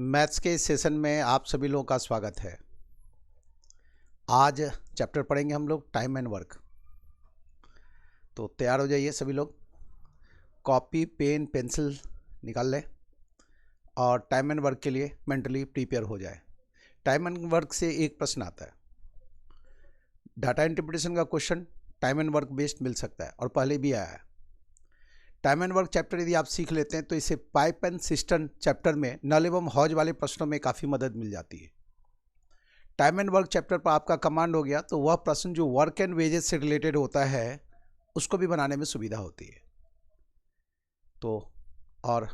Maths के इस session में आप सभी लोगों का स्वागत है। आज चैप्टर पढ़ेंगे हम लोग टाइम एंड वर्क। तो तैयार हो जाइए सभी लोग, कॉपी पेन पेंसिल निकाल लें और टाइम एंड वर्क के लिए मेंटली प्रिपेयर हो जाए। टाइम एंड वर्क से एक प्रश्न आता है, डाटा इंटरप्रिटेशन का question time and work based मिल सकता है और पहले भी आया है। टाइम एंड वर्क चैप्टर यदि आप सीख लेते हैं तो इसे पाइप एंड सिस्टम चैप्टर में नल एवं हौज वाले प्रश्नों में काफ़ी मदद मिल जाती है। टाइम एंड वर्क चैप्टर पर आपका कमांड हो गया तो वह प्रश्न जो वर्क एंड वेजेस से रिलेटेड होता है उसको भी बनाने में सुविधा होती है। तो और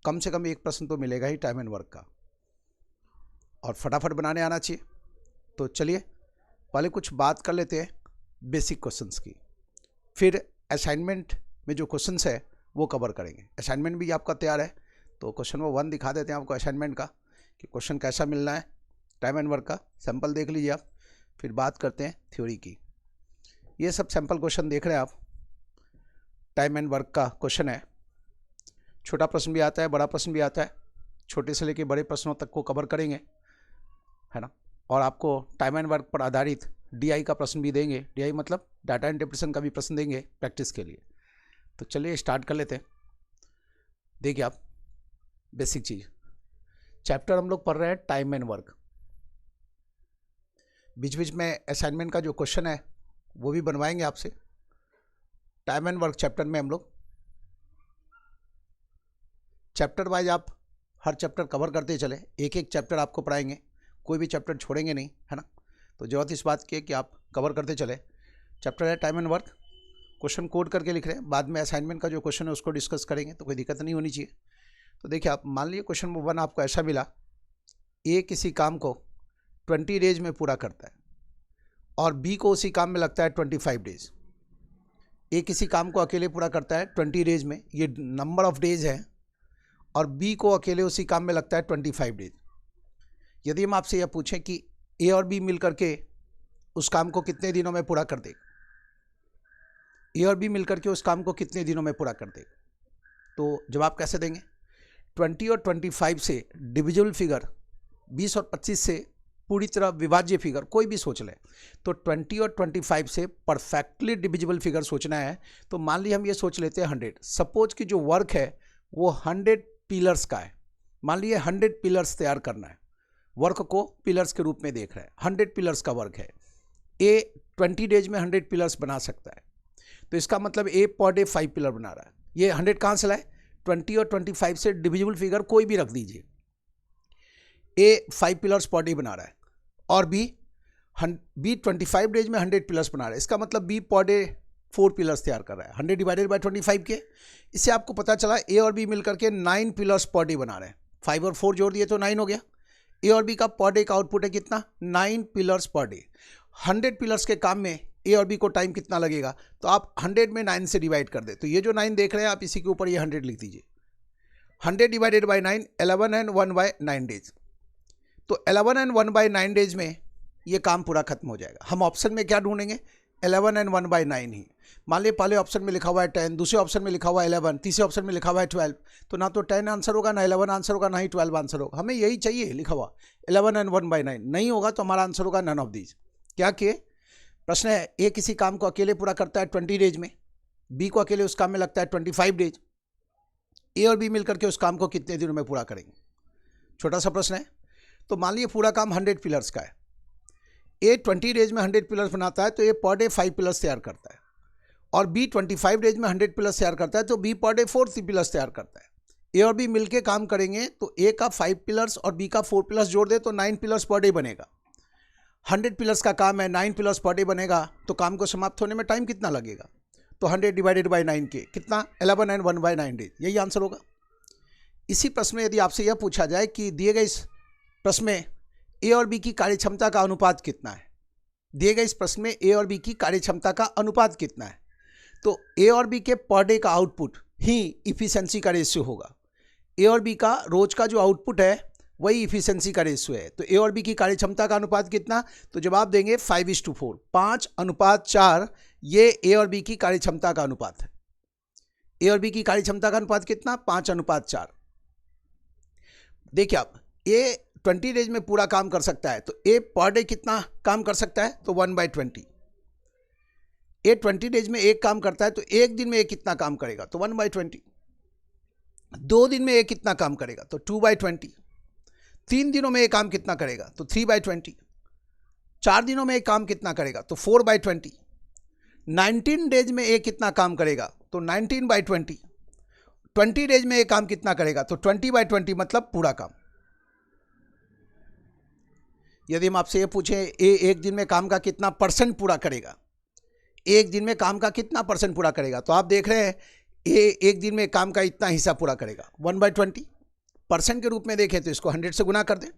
कम से कम एक प्रश्न तो मिलेगा ही टाइम एंड वर्क का, और फटाफट बनाने आना चाहिए। तो चलिए पहले कुछ बात कर लेते हैं बेसिक क्वेश्चंस की, फिर असाइनमेंट में जो क्वेश्चंस है वो कवर करेंगे। असाइनमेंट भी आपका तैयार है तो क्वेश्चन नंबर 1 दिखा देते हैं आपको असाइनमेंट का कि क्वेश्चन कैसा मिलना है। टाइम एंड वर्क का सैंपल देख लीजिए आप, फिर बात करते हैं थ्योरी की। ये सब सैंपल क्वेश्चन देख रहे हैं आप, टाइम एंड वर्क का क्वेश्चन है। छोटा प्रश्न भी आता है, बड़ा प्रश्न भी आता है, छोटे से लेकर बड़े प्रश्नों तक को कवर करेंगे, है ना। और आपको टाइम एंड वर्क पर आधारित DI का प्रश्न भी देंगे। DI मतलब डाटा इंटरप्रिटेशन का भी प्रश्न देंगे प्रैक्टिस के लिए। तो चलिए स्टार्ट कर लेते हैं। देखिए आप, बेसिक चीज चैप्टर हम लोग पढ़ रहे हैं टाइम एंड वर्क। बीच बीच में असाइनमेंट का जो क्वेश्चन है वो भी बनवाएंगे आपसे। टाइम एंड वर्क चैप्टर में हम लोग चैप्टर वाइज आप हर चैप्टर कवर करते चले, एक एक चैप्टर आपको पढ़ाएंगे, कोई भी चैप्टर छोड़ेंगे नहीं, है ना। तो जरूरत इस बात की है कि आप कवर करते चले। चैप्टर है time and work, question code करके लिख रहे हैं, बाद में असाइनमेंट का जो क्वेश्चन है उसको डिस्कस करेंगे, तो कोई दिक्कत नहीं होनी चाहिए। तो देखिए आप, मान लीजिए क्वेश्चन नंबर 1 आपको ऐसा मिला, ए किसी काम को 20 डेज में पूरा करता है और बी को उसी काम में लगता है 25 डेज। ए किसी काम को अकेले पूरा करता है 20 डेज में, ये नंबर ऑफ डेज है, और बी को अकेले उसी काम में लगता है 25 डेज। यदि हम आपसे यह पूछें कि ए और बी मिल करके उस काम को कितने दिनों में पूरा कर देगा, ए और बी मिलकर के उस काम को कितने दिनों में पूरा कर देगा, तो जवाब कैसे देंगे। 20 और 25 से डिविजिबल फिगर, 20 और 25 से पूरी तरह विभाज्य फिगर कोई भी सोच लें, तो 20 और 25 से परफेक्टली डिविजिबल फिगर सोचना है। तो मान लीजिए हम ये सोच लेते हैं 100। सपोज कि जो वर्क है वो 100 पिलर्स का है। मान लीजिए 100 पिलर्स तैयार करना है, वर्क को पिलर्स के रूप में देख रहे हैं, 100 पिलर्स का वर्क है। ए 20 डेज में 100 पिलर्स बना सकता है, तो इसका मतलब ए पर डे 5 पिलर बना रहा है। ये 100 कहाँ से लाए, 20 और 25 से डिविजिबल फिगर कोई भी रख दीजिए। ए 5 पिलर्स पर डे बना रहा है और बी 25 डेज में 100 पिलर्स बना रहा है। इसका मतलब बी पर डे 4 पिलर्स तैयार कर रहा है, 100 डिवाइडेड बाय 25 के। इससे आपको पता चला ए और बी मिलकर के 9 पिलर्स पर डे बना रहे हैं। 5 और 4 जोड़ दिए तो 9 हो गया। ए और बी का पर डे का आउटपुट है कितना, 9 पिलर्स पर डे। 100 पिलर्स के काम में ए और बी को टाइम कितना लगेगा, तो आप 100 में 9 से डिवाइड कर दे। तो ये जो 9 देख रहे हैं आप, इसी के ऊपर ये 100 लिख दीजिए। 100 divided by 9, 11 and 1 by 9 days. तो 11 एंड 1 बाय 9 डेज में ये काम पूरा खत्म हो जाएगा। हम ऑप्शन में क्या ढूंढेंगे, 11 एंड 1 बाय 9 ही। मान लीजिए पहले ऑप्शन में लिखा हुआ है 10, दूसरे ऑप्शन में लिखा हुआ है 11, तीसरे ऑप्शन में लिखा हुआ है 12, तो ना तो 10 आंसर होगा, ना 11 आंसर होगा, ना ही 12 आंसर होगा। हमें यही चाहिए लिखा हुआ 11 एंड 1 बाय 9। नहीं होगा तो हमारा आंसर होगा नन ऑफ दीज। क्या किए, प्रश्न है ए किसी काम को अकेले पूरा करता है 20 डेज में, बी को अकेले उस काम में लगता है 25 डेज। ए और बी मिलकर के उस काम को कितने दिनों में पूरा करेंगे। छोटा सा प्रश्न है। तो मान लीजिए पूरा काम 100 पिलर्स का है, ए 20 डेज में 100 पिलर्स बनाता है तो ए पर डे 5 पिलर्स तैयार करता है, और बी 25 डेज में 100 पिलर्स तैयार करता है तो बी पर डे 4 पिलर्स तैयार करता है। ए और बी मिलके काम करेंगे तो ए का 5 पिलर्स और बी का 4 पिलर्स जोड़ दे तो 9 पिलर्स पर डे बनेगा। 100 पिलर्स का काम है, 9 पिलर्स पर डे बनेगा, तो काम को समाप्त होने में टाइम कितना लगेगा, तो 100 डिवाइडेड बाय 9 के कितना, 11 एंड 1 बाय 9 डेज। यही आंसर होगा। इसी प्रश्न में यदि आपसे यह पूछा जाए कि दिए गए इस प्रश्न में ए और बी की कार्यक्षमता का अनुपात कितना है, दिए गए इस प्रश्न में ए और बी की कार्यक्षमता का अनुपात कितना है, तो ए और बी के पर डे का आउटपुट ही इफिशिएंसी का रेशियो होगा। ए और बी का रोज का जो आउटपुट है वही इफिशिएंसी का रेशियो है। तो ए और बी की कार्यक्षमता का अनुपात कितना, तो जवाब देंगे 5:4, 5:4। ये ए और बी की कार्यक्षमता का अनुपात है। ए और बी की कार्यक्षमता का अनुपात कितना, 5:4। देखिए आप, ए 20 डेज में पूरा काम कर सकता है, तो ए पर डे कितना काम कर सकता है, तो 1/20। ए 20 डेज में एक काम करता है, तो एक दिन में ए कितना काम करेगा, तो 1/20। 2 दिन में ए कितना काम करेगा, तो 2/20। 3 दिनों में ए काम कितना करेगा, तो 3/20। 4 दिनों में ए काम कितना करेगा, तो 4/20। 19 डेज में ए कितना काम करेगा, तो 19/20। 20 डेज में ए काम कितना करेगा, तो 20/20, मतलब पूरा काम। यदि हम आपसे ये पूछें ए एक दिन में काम का कितना परसेंट पूरा करेगा, एक दिन में काम का कितना परसेंट पूरा करेगा, तो आप देख रहे हैं ए एक दिन में काम का इतना हिस्सा पूरा करेगा 1/20। परसेंट के रूप में देखें तो इसको 100 से गुना कर दें।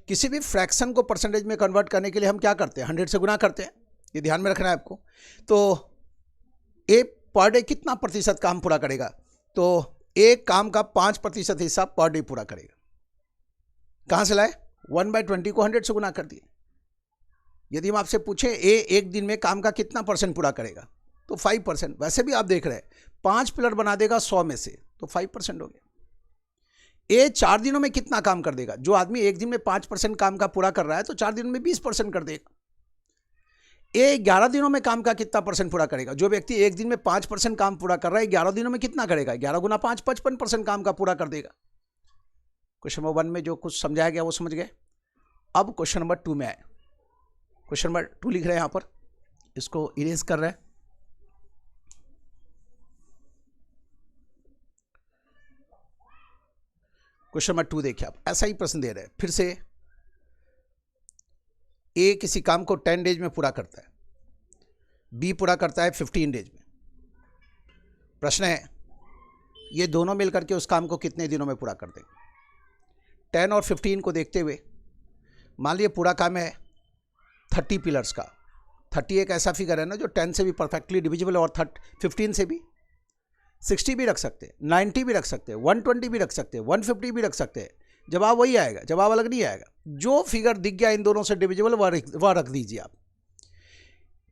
किसी भी फ्रैक्शन को परसेंटेज में कन्वर्ट करने के लिए हम क्या करते हैं, 100 से गुना करते हैं, ये ध्यान में रखना है आपको। तो ए पर डे कितना प्रतिशत काम पूरा करेगा, तो एक काम का 5% हिस्सा पर डे पूरा करेगा। कहाँ से लाए, 1/20 को 100 से गुना कर दिए। यदि हम आपसे पूछे ए एक दिन में काम का कितना परसेंट पूरा करेगा, तो 5%। वैसे भी आप देख रहे हैं 5 पिलर बना देगा 100 में से, तो 5% हो गया। ए 4 दिनों में कितना काम कर देगा, जो आदमी एक दिन में 5% काम का पूरा कर रहा है तो 4 दिनों में 20% कर देगा। ए 11 दिनों में काम का कितना परसेंट पूरा करेगा, जो व्यक्ति एक दिन में 5% काम पूरा कर रहा है 11 दिनों में कितना करेगा, 11 गुना 5 55% काम का पूरा कर देगा। क्वेश्चन नंबर 1 में जो कुछ समझाया गया वो समझ गए। अब क्वेश्चन नंबर 2 में आए। क्वेश्चन नंबर 2 लिख रहे हैं यहाँ पर, इसको इरेज कर रहे हैं। क्वेश्चन नंबर 2 देखिए, आप ऐसा ही प्रश्न दे रहे हैं फिर से। ए किसी काम को 10 डेज में पूरा करता है, बी पूरा करता है 15 डेज में। प्रश्न है ये दोनों मिलकर के उस काम को कितने दिनों में पूरा कर देंगे। 10 और 15 को देखते हुए मान लीजिए पूरा काम है 30 पिलर्स का। 30 एक ऐसा फिगर है ना जो 10 से भी परफेक्टली डिविजिबल और 15 से भी 60 भी रख सकते हैं, 90 भी रख सकते हैं, 120 भी रख सकते हैं, 150 भी रख सकते हैं। जवाब वही आएगा, जवाब अलग नहीं आएगा। जो फिगर दिख गया इन दोनों से डिविजिबल वह रख दीजिए आप।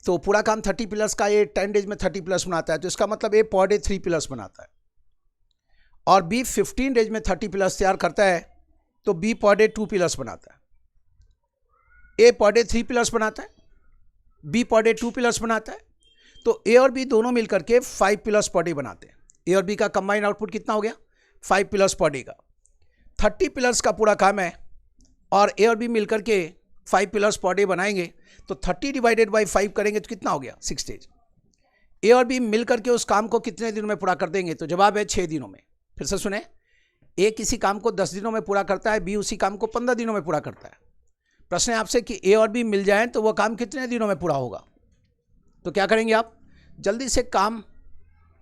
तो पूरा काम 30 पिलर्स का, ये 10 डेज में 30 पिलर्स बनाता है, तो इसका मतलब ए पर डे 3 पिलर्स बनाता है। और बी 15 डेज में 30 पिलर्स तैयार करता है, तो बी पर डे 2 पिलर्स बनाता है। ए पर डे 3 पिलर्स बनाता है, बी पर डे 2 पिलर्स बनाता है। तो ए और बी दोनों मिलकर के 5 पिलर्स पर डे बनाते हैं। ए और बी का कंबाइंड आउटपुट कितना हो गया, 5 पिलर्स पर डे का। 30 पिलर्स का पूरा काम है और ए और बी मिलकर के 5 पिलर्स पर डे बनाएंगे, तो 30 डिवाइडेड बाई 5 करेंगे तो कितना हो गया, 6 डेज। ए और बी मिलकर के उस काम को कितने दिनों में पूरा कर देंगे, तो जवाब है 6 दिनों में। फिर से सुने, ए किसी काम को 10 दिनों में पूरा करता है, बी उसी काम को 15 दिनों में पूरा करता है। प्रश्न है आपसे कि ए और बी मिल जाएं तो वह काम कितने दिनों में पूरा होगा। तो क्या करेंगे आप, जल्दी से काम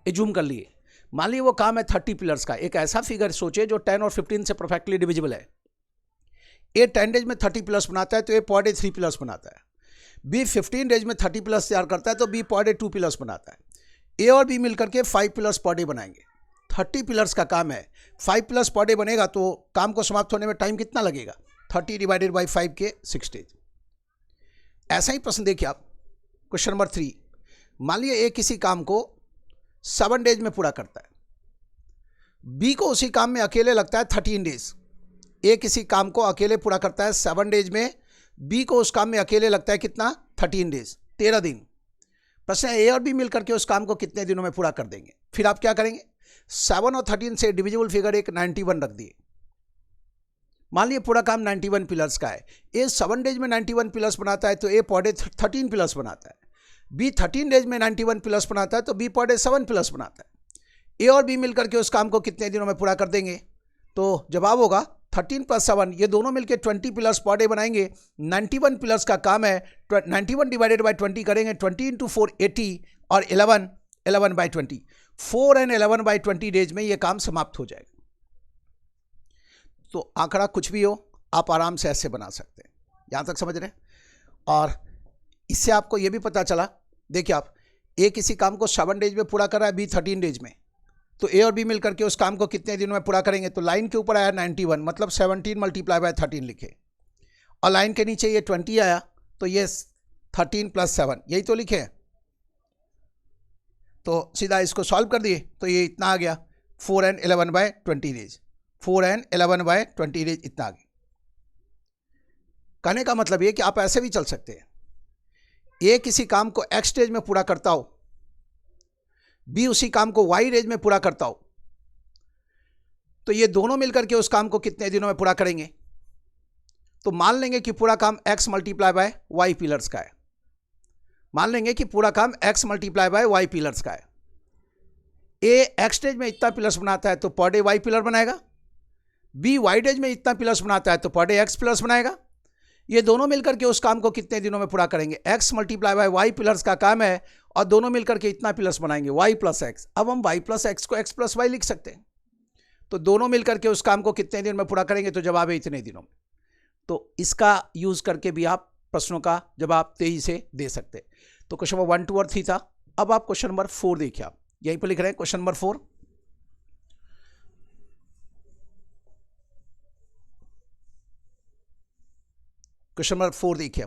एज्यूम कर लिए। मान लीजिए वो काम है 30 पिलर्स का। एक ऐसा फिगर सोचे जो 10 और 15 से परफेक्टली डिविजिबल है। ए 10 डेज में 30 पिलर्स बनाता है, तो ए पर डे 3 पिलर्स बनाता है। बी 15 डेज में 30 पिलर्स तैयार करता है, तो बी पर डे 2 पिलर्स बनाता है। ए और बी मिलकर के 5 पिलर्स पर डे बनाएंगे। 30 पिलर्स का काम है, 5 पिलर्स पर डे बनेगा, तो काम को समाप्त होने में टाइम कितना लगेगा, 30 डिवाइडेड बाई 5 के 6 डेज। ऐसा ही प्रश्न देखिए आप, क्वेश्चन नंबर 3। मान लीजिए ए किसी काम को 7 डेज में पूरा करता है, बी को उसी काम में अकेले लगता है 13 डेज। ए किसी काम को अकेले पूरा करता है 7 डेज में, बी को उस काम में अकेले लगता है कितना, 13 डेज, 13 दिन। प्रश्न है ए और बी मिलकर के उस काम को कितने दिनों में पूरा कर देंगे। फिर आप क्या करेंगे, 7 और 13 से डिविजिबल फिगर एक 91 रख दिए। मान लीजिए पूरा काम 91 पिलर्स का है। ए 7 डेज में 91 पिलर्स बनाता है, तो ए पर डे 13 पिलर्स बनाता है। बी 13 डेज में 91 पिलर्स बनाता है, तो बी पर डे 7 पिलर्स बनाता है। ए और बी मिलकर के उस काम को कितने दिनों में पूरा कर देंगे, तो जवाब होगा 13 + 7, ये दोनों मिलकर 20 पिलर्स पर डे बनाएंगे। 91 पिलर्स का काम है, 91 डिवाइडेड बाई 20 करेंगे, 20 × 4 80 और 11/20, 4 और 11/20 डेज में ये काम समाप्त हो जाएगा। तो आंकड़ा कुछ भी हो आप आराम से ऐसे बना सकते हैं। यहाँ तक समझ रहे हैं। और इससे आपको ये भी पता चला, देखिए आप, ए किसी काम को 7 डेज में पूरा कर रहा है, बी 13 डेज में, तो ए और बी मिलकर के उस काम को कितने दिनों में पूरा करेंगे। तो लाइन के ऊपर आया 91, मतलब 17 × 13 लिखे, और लाइन के नीचे ये 20 आया, तो ये 13 + 7, यही तो लिखे हैं। तो सीधा इसको सॉल्व कर दिए, तो ये इतना आ गया, 4 और 11/20 डेज, 4 और 11/20 डेज इतना आ गया। कहने का मतलब ये कि आप ऐसे भी चल सकते हैं, ए किसी काम को एक्स स्टेज में पूरा करता हो, बी उसी काम को वाई रेंज में पूरा करता हो, तो ये दोनों मिलकर के उस काम को कितने दिनों में पूरा करेंगे? तो मान लेंगे कि पूरा काम x multiply by y pillars का है। मान लेंगे कि पूरा काम x multiply by y pillars का है। ए एक्स स्टेज में इतना पिलर्स बनाता है तो पर डे वाई पिलर बनाएगा, बी वाई डेज में इतना पिलर्स बनाता है तो पर डे एक्स पिलर्स बनाएगा। ये दोनों मिलकर के उस काम को कितने दिनों में पूरा करेंगे? x multiply by y pillars का काम है और दोनों मिलकर के इतना पिलर्स बनाएंगे y प्लस एक्स। अब हम y प्लस एक्स को x प्लस वाई लिख सकते हैं, तो दोनों मिलकर के उस काम को कितने दिन में पूरा करेंगे? तो जवाब है इतने दिनों में। तो इसका यूज करके भी आप प्रश्नों का जवाब तेजी से दे सकते हैं। तो क्वेश्चन नंबर 1, 2 और 3 था। अब आप क्वेश्चन नंबर 4 देखिए, आप यहीं पर लिख रहे हैं क्वेश्चन नंबर 4। क्वेश्चन नंबर 4 देखिए।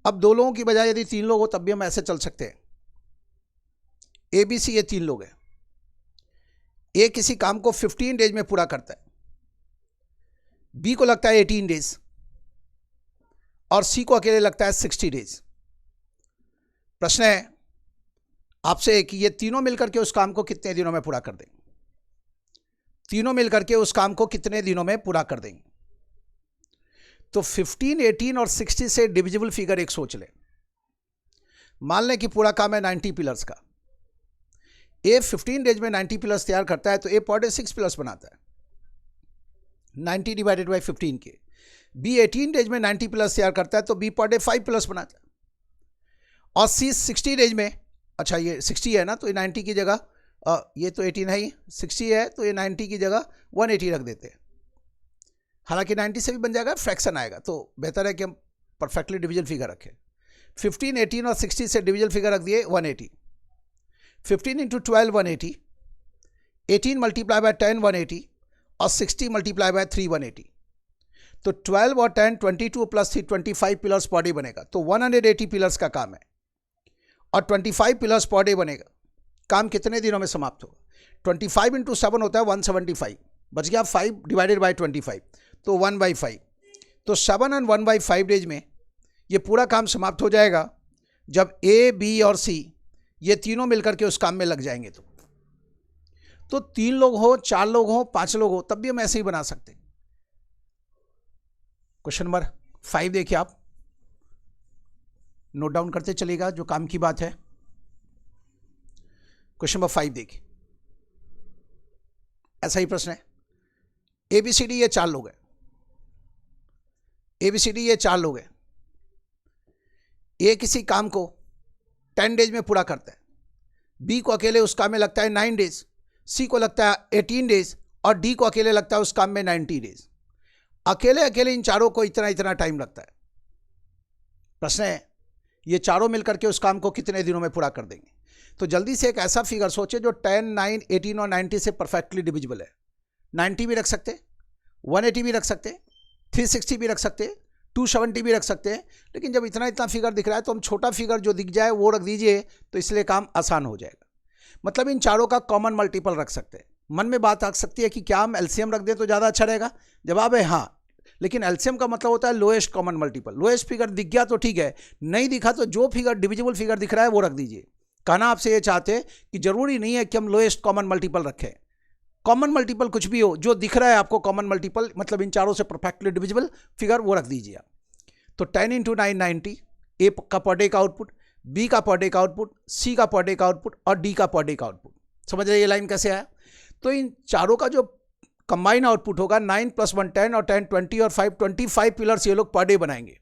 अब 2 लोगों की बजाय यदि 3 लोग हो तब भी हम ऐसे चल सकते हैं। ए बी सी ये 3 लोग हैं। ए किसी काम को 15 डेज में पूरा करता है, बी को लगता है 18 डेज और सी को अकेले लगता है 60 डेज। प्रश्न है आपसे कि ये तीनों मिलकर के उस काम को कितने दिनों में पूरा कर देंगे? तीनों मिलकर के उस काम को कितने दिनों में पूरा कर देंगे? तो 15, 18 और 60 से डिविजिबल फिगर एक सोच लें। मान लें कि पूरा काम है 90 पिलर्स का। ए 15 डेज में 90 पिलर्स तैयार करता है तो ए पर डे 6 पिलर्स बनाता है, 90 डिवाइडेड बाई 15 के। बी 18 डेज में 90 पिलर्स तैयार करता है तो बी पर डे 5 पिलर्स बनाता है। और सी 60 डेज में, अच्छा ये 60 है ना, तो ये 90 की जगह ये तो 18 है ही, 60 है तो ये 90 की जगह 180 रख देते हैं। हालांकि 90 से भी बन जाएगा, फ्रैक्शन आएगा, तो बेहतर है कि हम परफेक्टली डिविजन फिगर रखें। 15, 18 और 60 से डिविजन फिगर रख दिए 180। 15 इंटू 12 180, 18 मल्टीप्लाई बाय 10 180 और 60 मल्टीप्लाई बाय 3 180। तो 12 और 10 22 प्लस 3 25 पिलर्स पर डे बनेगा। तो 180 पिलर्स का काम है और 25 पिलर्स पर डे बनेगा। काम कितने दिनों में समाप्त होगा? 25 इंटू 7 होता है 175, बच गया 5 डिवाइडेड बाई 25, तो 1/5। तो 7 और 1/5 डेज में ये पूरा काम समाप्त हो जाएगा जब ए बी और सी ये तीनों मिलकर के उस काम में लग जाएंगे। तो 3 लोग हो, 4 लोग हो, 5 लोग हो, तब भी हम ऐसे ही बना सकते हैं। क्वेश्चन नंबर 5 देखिए, आप नोट डाउन करते चलिएगा जो काम की बात है। क्वेश्चन नंबर 5 देखिए, ऐसा ही प्रश्न है। ए बी सी डी ये 4 लोग हैं। ए बी सी डी ये 4 लोग हैं। ए किसी काम को 10 डेज में पूरा करता है, बी को अकेले उस काम में लगता है 9 डेज, सी को लगता है 18 डेज और डी को अकेले लगता है उस काम में 90 डेज। अकेले अकेले इन चारों को इतना इतना टाइम लगता है। प्रश्न है ये चारों मिलकर के उस काम को कितने दिनों में पूरा कर देंगे? तो जल्दी से एक ऐसा फिगर सोचे जो 10, 9, 18 और 90 से परफेक्टली डिविजिबल है। 90 भी रख सकते, 180 भी रख सकते, 360 भी रख सकते, 270 भी रख सकते हैं। लेकिन जब इतना इतना फिगर दिख रहा है तो हम छोटा फिगर जो दिख जाए वो रख दीजिए, तो इसलिए काम आसान हो जाएगा। मतलब इन चारों का कॉमन मल्टीपल रख सकते हैं। मन में बात आ सकती है कि क्या हम एलसीएम रख दें तो ज़्यादा अच्छा रहेगा? जवाब है हाँ, लेकिन एलसीएम का मतलब होता है lowest common multiple. Lowest figure दिख गया तो ठीक है, नहीं दिखा तो जो फिगर डिविजिबल फिगर दिख रहा है वो रख दीजिए। कहना आपसे ये चाहते हैं कि जरूरी नहीं है कि हम लोएस्ट कॉमन मल्टीपल रखें। कॉमन मल्टीपल कुछ भी हो, जो दिख रहा है आपको कॉमन मल्टीपल, मतलब इन चारों से परफेक्टली डिविजिबल फिगर, वो रख दीजिए आप। तो 10 इंटू 9 90, ए का पर डे का आउटपुट, बी का पर डे का आउटपुट, सी का पर डे का आउटपुट और डी का पर डे का आउटपुट। समझ रहे ये लाइन कैसे आया? तो इन चारों का जो कंबाइन आउटपुट होगा 9 + 1 10 और 10 20 और 5 25 पिलर्स ये लोग पर डे बनाएंगे।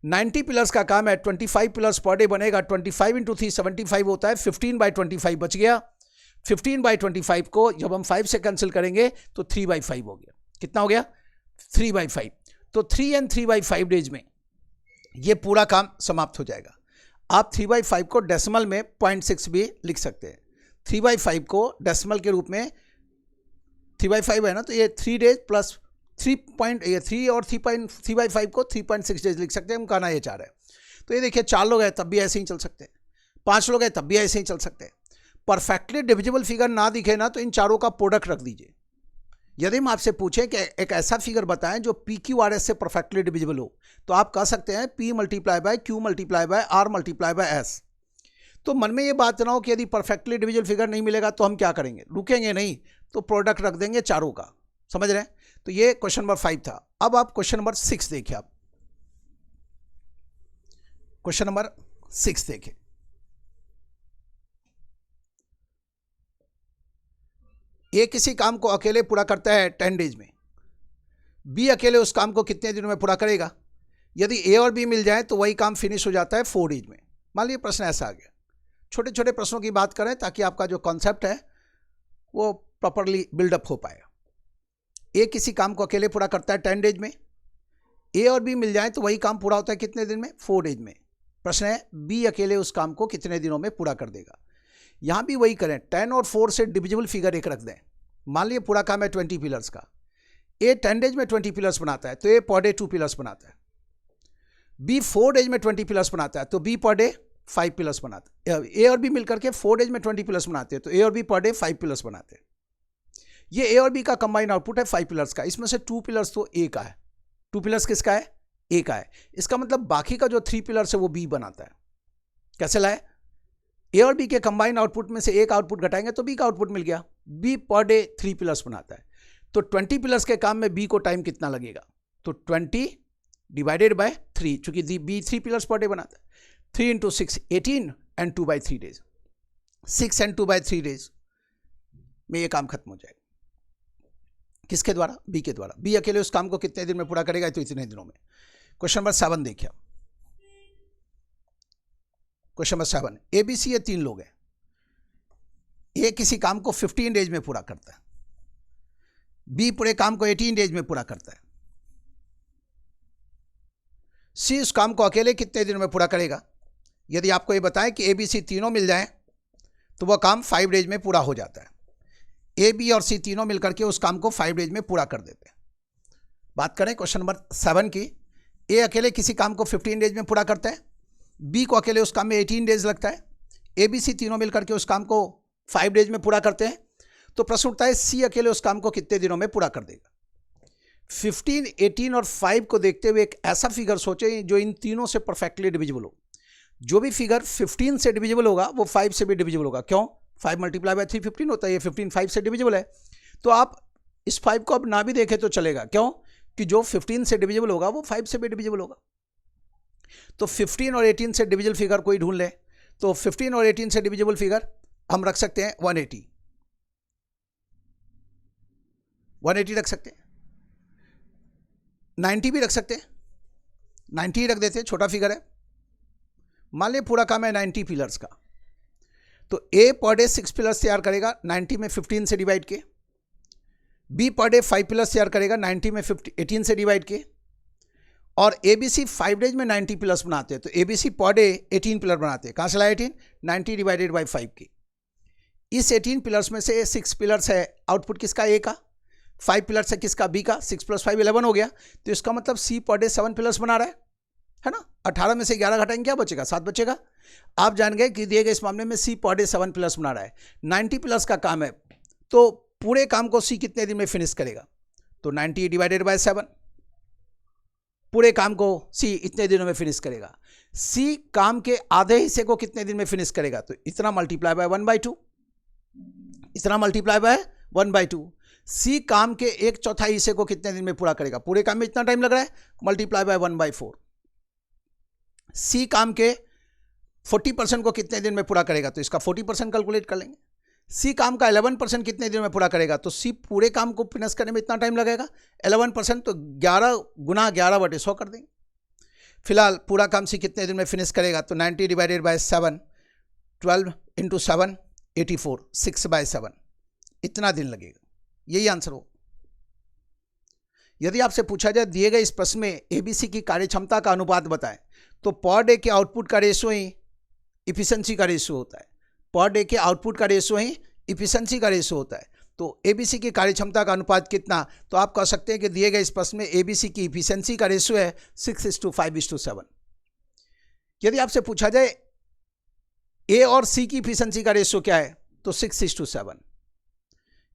90 पिलर्स का काम है, 25 पिलर्स पर डे बनेगा। 25 इंटू 3 75 होता है, 15/25 बच गया। 15/25 को जब हम 5 से कैंसिल करेंगे तो 3/5 हो गया। कितना हो गया? 3/5। तो 3 और 3/5 डेज में ये पूरा काम समाप्त हो जाएगा। आप 3/5 को डेसिमल में 0.6 भी लिख सकते हैं। 3/5 को डेसिमल के रूप में 3/5 है ना, तो ये 3 डेज प्लस 3 और 3/5 को 3.6 डेज लिख सकते हैं। हम कहना ये चाह रहे हैं। तो ये देखिए 4 लोग हैं तब भी ऐसे ही चल सकते हैं, 5 लोग हैं तब भी ऐसे ही चल सकते हैं। परफेक्टली डिविजिबल फिगर ना दिखे ना तो इन चारों का प्रोडक्ट रख दीजिए। यदि हम आपसे पूछें कि एक ऐसा फिगर बताएं जो पी क्यू आर एस से परफेक्टली डिविजिबल हो, तो आप कह सकते हैं P multiply by Q multiply by R multiply by S. तो मन में ये बात ना हो कि यदि परफेक्टली डिविजिबल फिगर नहीं मिलेगा तो हम क्या करेंगे, रुकेंगे नहीं, तो प्रोडक्ट रख देंगे चारों का। समझ रहे हैं? तो ये क्वेश्चन नंबर 5 था। अब आप क्वेश्चन नंबर 6 देखिए। आप क्वेश्चन नंबर 6 देखिए। ए किसी काम को अकेले पूरा करता है 10 डेज में, बी अकेले उस काम को कितने दिनों में पूरा करेगा? यदि ए और बी मिल जाए तो वही काम फिनिश हो जाता है 4 डेज में। मान लीजिए प्रश्न ऐसा आ गया। छोटे छोटे प्रश्नों की बात करें ताकि आपका जो कॉन्सेप्ट है वो प्रॉपरली बिल्डअप हो पाए। ए किसी काम को अकेले पूरा करता है 10 डेज में, ए और बी मिल जाए तो वही काम पूरा होता है कितने दिन में? 4 डेज में। प्रश्न है बी अकेले उस काम को कितने दिनों में पूरा कर देगा। यहां भी वही करें, 10 और 4 से डिविजिबल फिगर एक रख दें। मान लीजिए पूरा काम है 20 पिलर्स का, ए 10 डेज में 20 पिलर्स बनाता है तो ए पर डे 2 पिलर्स बनाता है। बी 4 डेज में 20 पिलर्स बनाता है तो बी पर डे 5 पिलर्स बनाते हैं। ए और बी मिलकर के 4 डेज में 20 पिलर्स बनाते हैं तो ए और बी पर डे 5 पिलर्स बनाते हैं। ये ए और बी का कंबाइंड आउटपुट है 5 पिलर्स का। इसमें से 2 पिलर्स तो ए का है। 2 पिलर्स किसका है? ए का है। इसका मतलब बाकी का जो 3 पिलर्स है वो बी बनाता है। कैसे लाए? ए और बी के कंबाइंड आउटपुट में से एक आउटपुट घटाएंगे तो बी का आउटपुट मिल गया। बी पर डे 3 पिलर्स बनाता है तो 20 पिलर्स के काम में बी को टाइम कितना लगेगा? तो 20 डिवाइडेड बाय 3, चूंकि बी 3 पिलर्स पर डे बनाता है। 3 into 6 18 and 2 by 3 days. 6 and 2 by 3 days में ये काम खत्म हो जाएगा। किसके द्वारा? बी के द्वारा। बी अकेले उस काम को कितने दिन में पूरा करेगा? तो इतने दिनों में। क्वेश्चन नंबर 7 देखिए। Question number 7, A B C ये 3 लोग हैं। ए किसी काम को 15 डेज में पूरा करता है, बी पूरे काम को 18 डेज में पूरा करता है, सी उस काम को अकेले कितने दिनों में पूरा करेगा? यदि आपको ये बताएं कि ए बी सी तीनों मिल जाएं तो वह काम 5 डेज में पूरा हो जाता है। ए बी और सी तीनों मिलकर के उस काम को 5 डेज में पूरा कर देते हैं। बात करें क्वेश्चन नंबर 7 की। ए अकेले किसी काम को 15 डेज में पूरा करता है, बी को अकेले उस काम में 18 डेज लगता है, ए बी सी तीनों मिलकर के उस काम को 5 डेज में पूरा करते हैं। तो प्रश्न उठता है सी अकेले उस काम को कितने दिनों में पूरा कर देगा? 15, 18 और 5 को देखते हुए एक ऐसा फिगर सोचें जो इन तीनों से परफेक्टली डिविजिबल हो। जो भी फिगर 15 से डिविजिबल होगा वो 5 से भी डिविजिबल होगा। क्यों? 5 मल्टीप्लाई बाय 3 15 होता है। ये 15 5 से डिविजिबल है। तो आप इस 5 को अब ना भी देखें तो चलेगा। क्यों? कि जो 15 से डिविजिबल होगा वो 5 से भी डिविजिबल होगा। तो 15 और 18 से डिविजिबल फिगर कोई ढूंढ ले तो 15 और 18 से डिविजिबल फिगर हम रख सकते हैं 180 रख सकते हैं, 90 भी रख सकते हैं। 90 ही रख देते हैं, छोटा फिगर है। मान लिया पूरा काम है 90 पिलर्स का, तो ए पर डे 6 पिलर्स तैयार करेगा 90 में 15 से डिवाइड के, बी पर डे 5 पिलर्स तैयार करेगा 90 में 18 से डिवाइड के, और ए बी सी 5 डेज में 90 पिलर्स बनाते हैं तो A B C per day 18 pillar बनाते हैं। कहाँ से लाए 18? 90 डिवाइडेड बाई 5 की। इस 18 पिलर्स में से 6 पिलर्स है, आउटपुट किसका? ए का। 5 पिलर्स है किसका? बी का। 6 + 5 11 हो गया। तो इसका मतलब सी पर डे 7 पिलर्स बना रहा है ना। 18 में से 11 घटाएंगे क्या बचेगा? 7 बचेगा। आप जान गए कि दिए गए इस मामले में सी पर डे 7 पिलर्स बना रहा है। 90 पिलर्स का काम है तो पूरे काम को सी कितने दिन में फिनिश करेगा? तो 90 डिवाइडेड बाय 7, पूरे काम को सी इतने दिनों में फिनिश करेगा। सी काम के आधे हिस्से को कितने दिन में फिनिश करेगा? तो इतना मल्टीप्लाई बाय 1/2, इतना मल्टीप्लाई बाय 1/2। सी काम के 1/4 हिस्से को कितने दिन में पूरा करेगा? पूरे काम में इतना टाइम लग रहा है, मल्टीप्लाई बाय 1/4। सी काम के 40% को कितने दिन में पूरा करेगा? तो इसका 40% कैलकुलेट कर लेंगे। सी काम का 11% कितने दिन में पूरा करेगा? तो सी पूरे काम को फिनिश करने में इतना टाइम लगेगा 11%, तो 11 × 11/100 कर देंगे। फिलहाल पूरा काम सी कितने दिन में फिनिश करेगा? तो 90 डिवाइडेड बाय 7, 12 × 7 84, 6/7, इतना दिन लगेगा। यही आंसर हो। यदि आपसे पूछा जाए दिए गए इस प्रश्न में एबीसी की कार्यक्षमता का अनुपात बताएं, तो पर डे के आउटपुट का रेशियो ही इफिशिएंसी का रेशियो होता है। पर डे के आउटपुट का रेशियो ही इफिशिएंसी का रेशियो होता है। तो एबीसी की कार्यक्षमता का अनुपात कितना? तो आप कह सकते हैं कि दिए गए इस प्रश्न में एबीसी की इफिशिएंसी का रेशियो है 6:5:7। यदि आपसे पूछा जाए ए और सी की इफिशिएंसी का रेशियो क्या है, तो 6:7।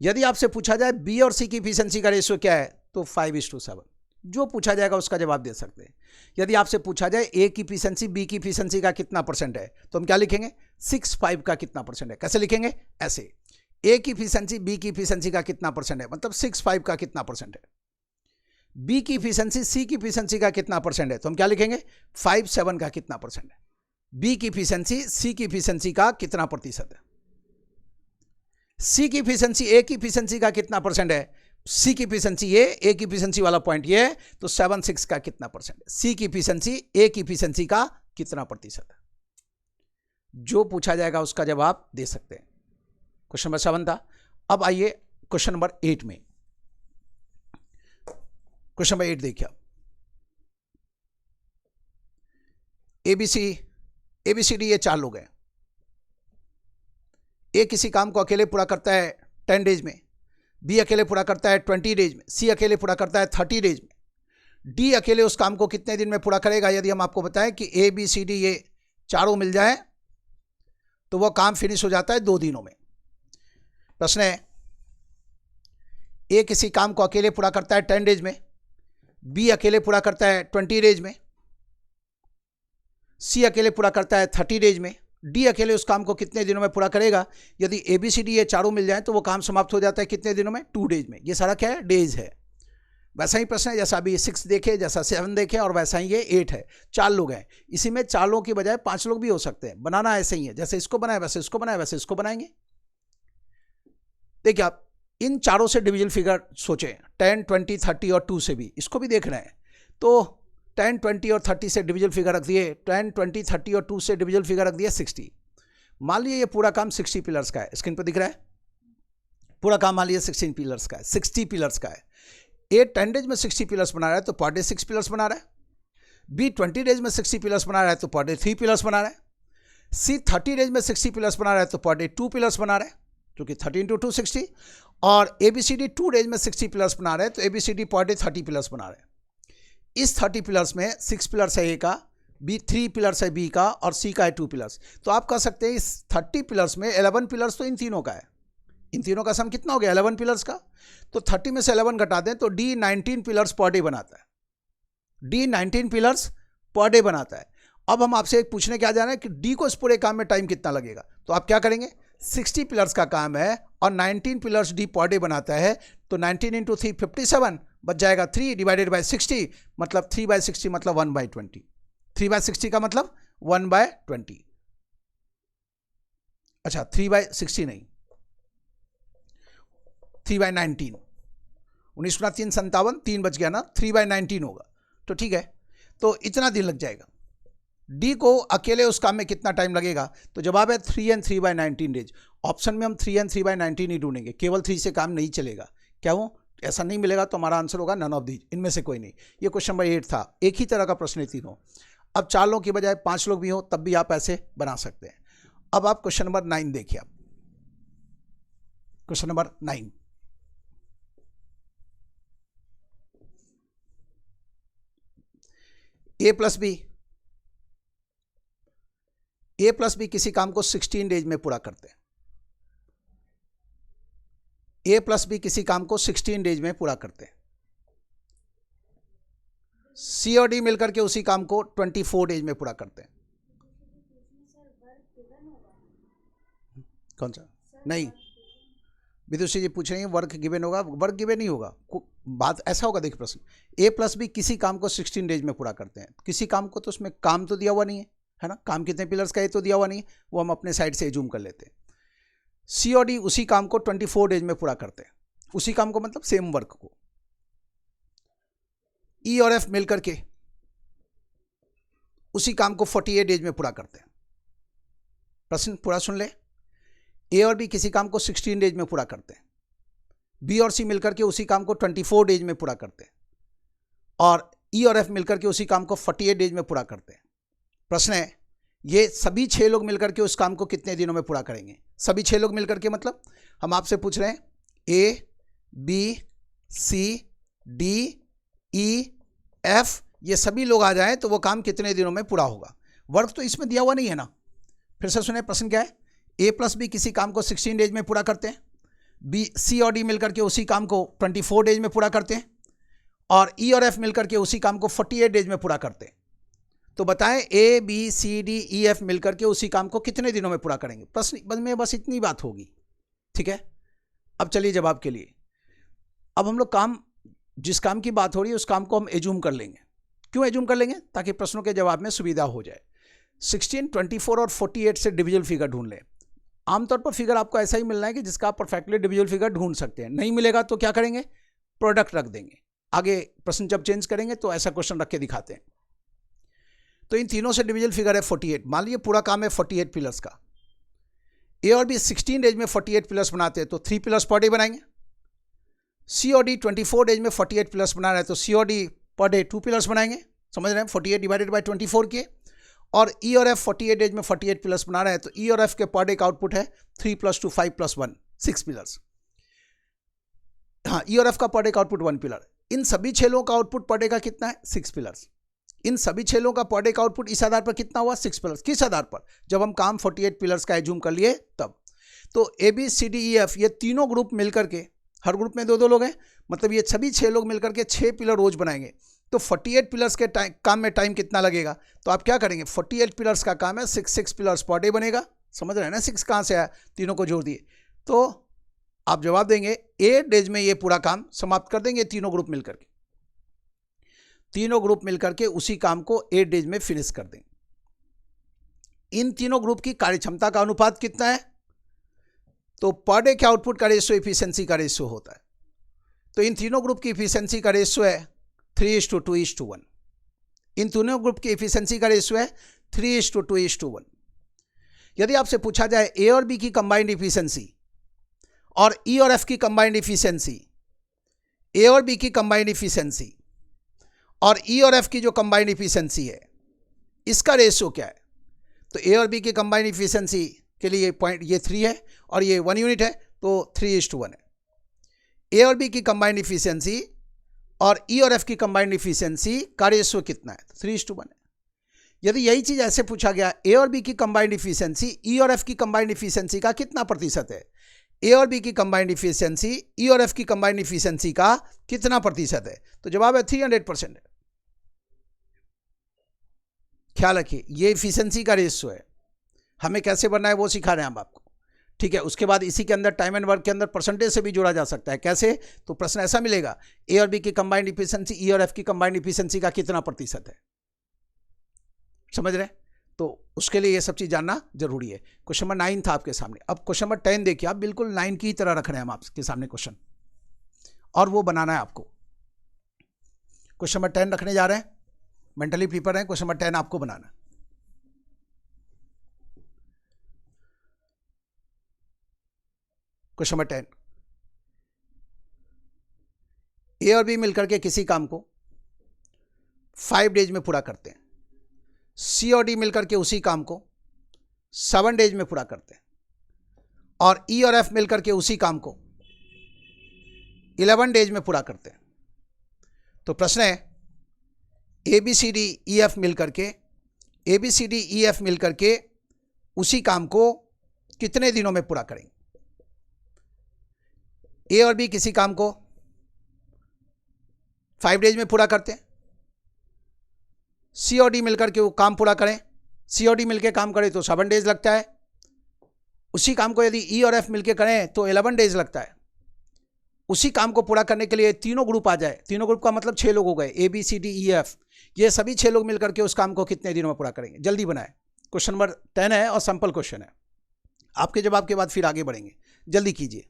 यदि आपसे पूछा जाए बी और सी की इफिशिएंसी का रेशियो क्या है तो 5:7, जो पूछा जाएगा उसका जवाब दे सकते हैं। यदि आपसे पूछा जाए ए की इफिशिएंसी बी की इफिशिएंसी का कितना परसेंट है तो हम क्या लिखेंगे 6.5 का कितना परसेंट है। कैसे लिखेंगे, ऐसे, ए की इफिशिएंसी बी की इफिशिएंसी का कितना परसेंट है मतलब 6.5 का कितना परसेंट है। बी की इफिशिएंसी सी की इफिशिएंसी का कितना परसेंट है तो हम क्या लिखेंगे 5.7 का कितना परसेंट है। बी की इफिशिएंसी सी की इफिशिएंसी का कितना प्रतिशत है। सी की इफिशिएंसी ए की इफिशिएंसी का कितना परसेंट है, सी की इफिशिएंसी ए की इफिशिएंसी वाला पॉइंट ये है तो 7.6 का कितना परसेंट है। सी की इफिशिएंसी ए की इफिशिएंसी का कितना प्रतिशत है, जो पूछा जाएगा उसका जवाब दे सकते हैं। क्वेश्चन नंबर 7 था। अब आइए क्वेश्चन नंबर 8 में। क्वेश्चन नंबर 8 देखिए आप, एबीसीडी ये 4 लोग हैं। ए किसी काम को अकेले पूरा करता है 10 डेज में, बी अकेले पूरा करता है 20 डेज में, सी अकेले पूरा करता है 30 डेज में, डी अकेले उस काम को कितने दिन में पूरा करेगा। यदि हम आपको बताएं कि ए बी सी डी ये चारों मिल जाए तो वह काम फिनिश हो जाता है 2 दिनों में। प्रश्न है, ए किसी काम को अकेले पूरा करता है 10 डेज में, बी अकेले पूरा करता है 20 डेज में, सी अकेले पूरा करता है 30 डेज में, डी अकेले उस काम को कितने दिनों में पूरा करेगा। यदि ए बी सी डी ये चारों मिल जाए तो वो काम समाप्त हो जाता है कितने दिनों में, 2 डेज में। ये सारा क्या है, डेज है। वैसा ही प्रश्न है जैसा अभी 6 देखे, जैसा 7 देखे और वैसा ही ये 8 है। 4 लोग हैं, इसी में 4 लोगों की बजाय 5 लोग भी हो सकते हैं। बनाना ऐसे ही है, जैसे इसको बनाए वैसे इसको बनाए वैसे इसको बनाएंगे। देखिए आप इन चारों से डिविजन फिगर सोचें, 10, 20, 30 और 2 से भी, इसको भी देख रहे हैं तो 10, 20 और 30 से डिविजन फिगर रख दिए, 10, 20, 30 और 2 से डिविजन फिगर रख दिया 60। मान लीजिए ये पूरा काम 60 पिलर्स का है, स्क्रीन पर दिख रहा है, पूरा काम मान लीजिए 16 पिलर्स का है, 60 पिलर्स का है। ए 10 डेज में 60 पिलर्स बना रहा है तो पर डे 6 पिलर्स बना रहा है। बी 20 डेज में 60 पिलर्स बना रहा है तो पर डे 3 पिलर्स बना रहा है। सी 30 डेज में 60 पिलर्स बना रहा है तो पर डे 2 पिलर्स बना रहा है, क्योंकि 30 × 2 60। और ABCD 2 डेज में 60 पिलर्स बना रहे हैं तो ABCD पर डे 30 पिलर्स बना रहे हैं। इस 30 पिलर्स में 6 पिलर्स है ए का, बी 3 पिलर्स है बी का और सी का है 2 पिलर्स। तो आप कह सकते हैं इस 30 पिलर्स में 11 पिलर्स तो इन तीनों का है। इन तीनों का सम कितना हो गया, 11 पिलर्स का। तो 30 में से 11 घटा दें तो डी 19 पिलर्स पर डे बनाता है। डी 19 पिलर्स पर डे बनाता है। अब हम आपसे एक पूछने क्या जा रहे हैं कि डी को इस पूरे काम में टाइम कितना लगेगा। तो आप क्या करेंगे, 60 पिलर्स का काम है और 19 पिलर्स डी पर डे बनाता है तो 19 × 3 57, बच जाएगा 3 डिवाइडेड बाय 60, मतलब 3/60 मतलब 1/20। 3/60 का मतलब 1/20। अच्छा 3/60 नहीं, 3/19। 19 × 3 57, 3 बच गया ना, 3/19 होगा। तो ठीक है, तो इतना दिन लग जाएगा। डी को अकेले उस काम में कितना टाइम लगेगा, तो जवाब है 3 and 3/19 डेज। ऑप्शन में हम 3 and 3/19 ही ढूंढेंगे, केवल 3 से काम नहीं चलेगा। क्या हो, ऐसा नहीं मिलेगा तो हमारा आंसर होगा नन ऑफ दीज, इनमें से कोई नहीं। ये क्वेश्चन नंबर 8 था, एक ही तरह का प्रश्न है तीनों। अब 4 लोगों की बजाय 5 लोग भी हो तब भी आप ऐसे बना सकते हैं। अब आप क्वेश्चन नंबर 9 देखिए। आप क्वेश्चन नंबर 9, ए प्लस बी किसी काम को 16 डेज में पूरा करते हैं। ए प्लस बी किसी काम को 16 डेज में पूरा करते हैं। सी और डी मिलकर के उसी काम को 24 डेज में पूरा करते हैं। कौन सा, नहीं विदुषी जी पूछ रही है वर्क गिवन होगा, वर्क गिवन नहीं होगा। बात ऐसा होगा, देखिए प्रश्न, ए प्लस बी किसी काम को 16 डेज में पूरा करते हैं। किसी काम को तो उसमें काम तो दिया हुआ नहीं है ना, काम कितने पिलर्स का ये तो दिया हुआ नहीं है, वो हम अपने साइड से जूम कर लेते हैं। सी और डी उसी काम को 24 डेज में पूरा करते हैं। उसी काम को मतलब सेम वर्क को। ई और एफ मिलकर के उसी काम को 48 डेज में पूरा करते हैं। प्रश्न पूरा सुन ले, ए और बी किसी काम को 16 डेज में पूरा करते हैं। बी और सी मिलकर के उसी काम को 24 डेज में पूरा करते हैं और ई और एफ मिलकर के उसी काम को 48 डेज में पूरा करते हैं। प्रश्न है, ये सभी 6 लोग मिलकर के उस काम को कितने दिनों में पूरा करेंगे। सभी 6 लोग मिलकर के मतलब हम आपसे पूछ रहे हैं A B C D E F, ये सभी लोग आ जाएं तो वो काम कितने दिनों में पूरा होगा। वर्क तो इसमें दिया हुआ नहीं है ना। फिर से सुने प्रश्न क्या है, ए प्लस बी किसी काम को 16 डेज में पूरा करते हैं। बी सी और डी मिलकर के उसी काम को 24 डेज में पूरा करते हैं और ई और एफ मिलकर के उसी काम को 48 डेज में पूरा करते हैं। तो बताएं A B C D E F मिलकर के उसी काम को कितने दिनों में पूरा करेंगे? प्रश्न में बस इतनी बात होगी, ठीक है। अब चलिए जवाब के लिए। अब हम लोग जिस काम की बात हो रही है उस काम को हम एज्यूम कर लेंगे। क्यों एज्यूम कर लेंगे? ताकि प्रश्नों के जवाब में सुविधा हो जाए। 16, 24 और 48 से डिविजल फिगर ढूंढ लें। आमतौर पर फिगर आपको ऐसा ही मिलना है कि जिसका आप परफेक्टली डिविजल फिगर ढूंढ सकते हैं। नहीं मिलेगा तो क्या करेंगे? प्रोडक्ट रख देंगे। आगे प्रश्न जब चेंज करेंगे तो ऐसा क्वेश्चन रख के दिखाते हैं। तो इन तीनों से डिविजल फिगर है 48। मान लीजिए पूरा काम है 48 पिलर्स का। ए और बी 16 डेज में 48 पिलर्स बनाते हैं तो 3 पिलर्स पर डे बनाएंगे। सी और डी 24 डेज में 48 पिलर्स बना रहे हैं तो सी और डी पर डे 2 पिलर्स बनाएंगे। समझ रहे हैं? 48 डिवाइडेड बाय 24 किए। और ई और एफ 48 डेज में 48 पिलर्स बना रहे हैं तो ई और एफ के पर डे का आउटपुट है 3 + 2 5 + 1 6 पिलर्स। हाँ, ई और एफ का पर डे का आउटपुट 1 पिलर। इन सभी छेलों का आउटपुट पर डे का कितना है? 6 पिलर्स। इन सभी छेलों का पर डे का आउटपुट इस आधार पर कितना हुआ? 6 पिलर्स। किस आधार पर? जब हम काम 48 पिलर्स का एज्यूम कर लिए तब। तो A B C D E F ये तीनों ग्रुप मिलकर के, हर ग्रुप में 2-2 लोग हैं, मतलब ये सभी 6 लोग मिलकर के 6 पिलर रोज बनाएंगे। तो 48 पिलर्स के काम में टाइम कितना लगेगा? तो आप क्या करेंगे? 48 पिलर्स का काम है 6 पिलर्स पर डे बनेगा। समझ रहे हैं ना? 6 कहाँ से आया? तीनों को जोड़ दिए। तो आप जवाब देंगे 8 डेज में ये पूरा काम समाप्त कर देंगे तीनों ग्रुप मिलकर के। तीनों ग्रुप मिलकर के उसी काम को 8 डेज में फिनिश कर देंगे। इन तीनों ग्रुप की कार्यक्षमता का अनुपात कितना है? तो पर डे के आउटपुट का रेशियो इफिशियंसी का रेशियो होता है। तो इन तीनों ग्रुप की इफिशियंसी का रेशियो है 3:2:1। इन तीनों ग्रुप की इफिशियंसी का रेशियो है 3:2:1। यदि आपसे पूछा जाए ए और बी की कंबाइंड इफिशियंसी और ई और एफ की कंबाइंड इफिशियंसी, ए और बी की कंबाइंड इफिशियंसी और ई और एफ की जो कंबाइंड इफिशियंसी है इसका रेशियो क्या है? तो ए और बी की कंबाइंड इफिशियंसी के लिए पॉइंट ये 3 है और ये 1 यूनिट है तो 3:1 है। ए और बी की कंबाइंड इफिशियंसी और ई और एफ की कंबाइंड इफिशियंसी का रेशियो कितना है? 3:1 है। यदि यही चीज ऐसे पूछा गया ए और बी की कंबाइंड इफिशियंसी ई और एफ की कंबाइंड इफिशियंसी का कितना प्रतिशत है? ए और बी की कंबाइंड इफिशियंसी ई और एफ की कंबाइंड इफिशियंसी का कितना प्रतिशत है? तो जवाब है 300% है। ख्याल रखिए ये इफिशियंसी का रेशियो है। हमें कैसे बनना है वो सिखा रहे हैं हम आपको, ठीक है। उसके बाद इसी के अंदर टाइम एंड वर्क के अंदर परसेंटेज से भी जोड़ा जा सकता है। कैसे? तो प्रश्न ऐसा मिलेगा ए और बी की कंबाइंड इफिशियंसी ई और एफ की कंबाइंड इफिशियंसी का कितना प्रतिशत है? समझ रहे? तो उसके लिए ये सब चीज जानना जरूरी है। क्वेश्चन नंबर 9 था आपके सामने। अब क्वेश्चन नंबर 10 देखिए, आप बिल्कुल 9 की तरह रख रहे हैं हम आपके सामने क्वेश्चन, और वो बनाना है आपको। क्वेश्चन नंबर 10 रखने जा रहे हैं, मेंटली प्रिपेयर है। क्वेश्चन नंबर 10 आपको बनाना है। क्वेश्चन नंबर 10, ए और बी मिलकर के किसी काम को 5 डेज में पूरा करते हैं। सी और डी मिलकर के उसी काम को 7 डेज में पूरा करते हैं और ई और एफ मिलकर के उसी काम को 11 डेज में पूरा करते हैं। तो प्रश्न है A B C D E F मिलकर के उसी काम को कितने दिनों में पूरा करेंगे? ए और बी किसी काम को 5 डेज में पूरा करते हैं। सी और डी मिलकर के वो काम पूरा करें, सी और डी मिलकर काम करें तो 7 डेज लगता है। उसी काम को यदि ई और एफ मिलकर करें तो 11 डेज लगता है। उसी काम को पूरा करने के लिए तीनों ग्रुप आ जाए, तीनों ग्रुप का मतलब 6 लोग हो गए, A B C D E F, ये सभी 6 लोग मिलकर के उस काम को कितने दिनों में पूरा करेंगे? जल्दी बनाए। क्वेश्चन नंबर 10 है और सिंपल क्वेश्चन है। आपके जवाब के बाद फिर आगे बढ़ेंगे, जल्दी कीजिए।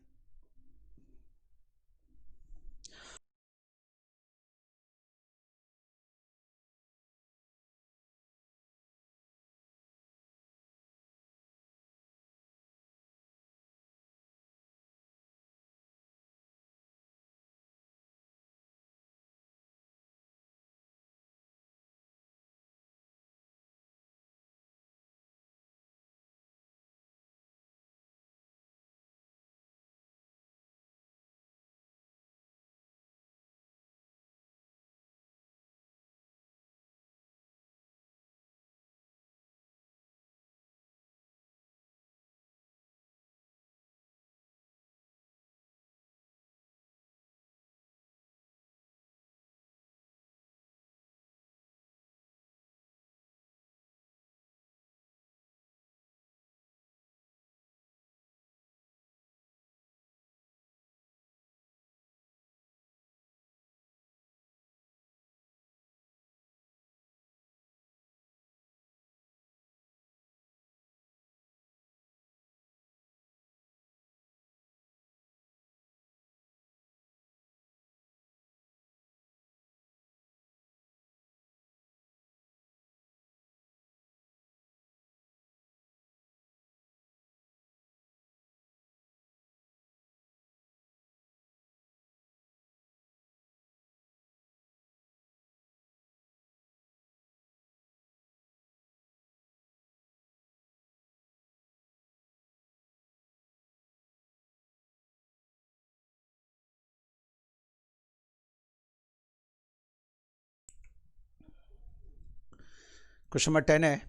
क्वेश्चन नंबर 10 है,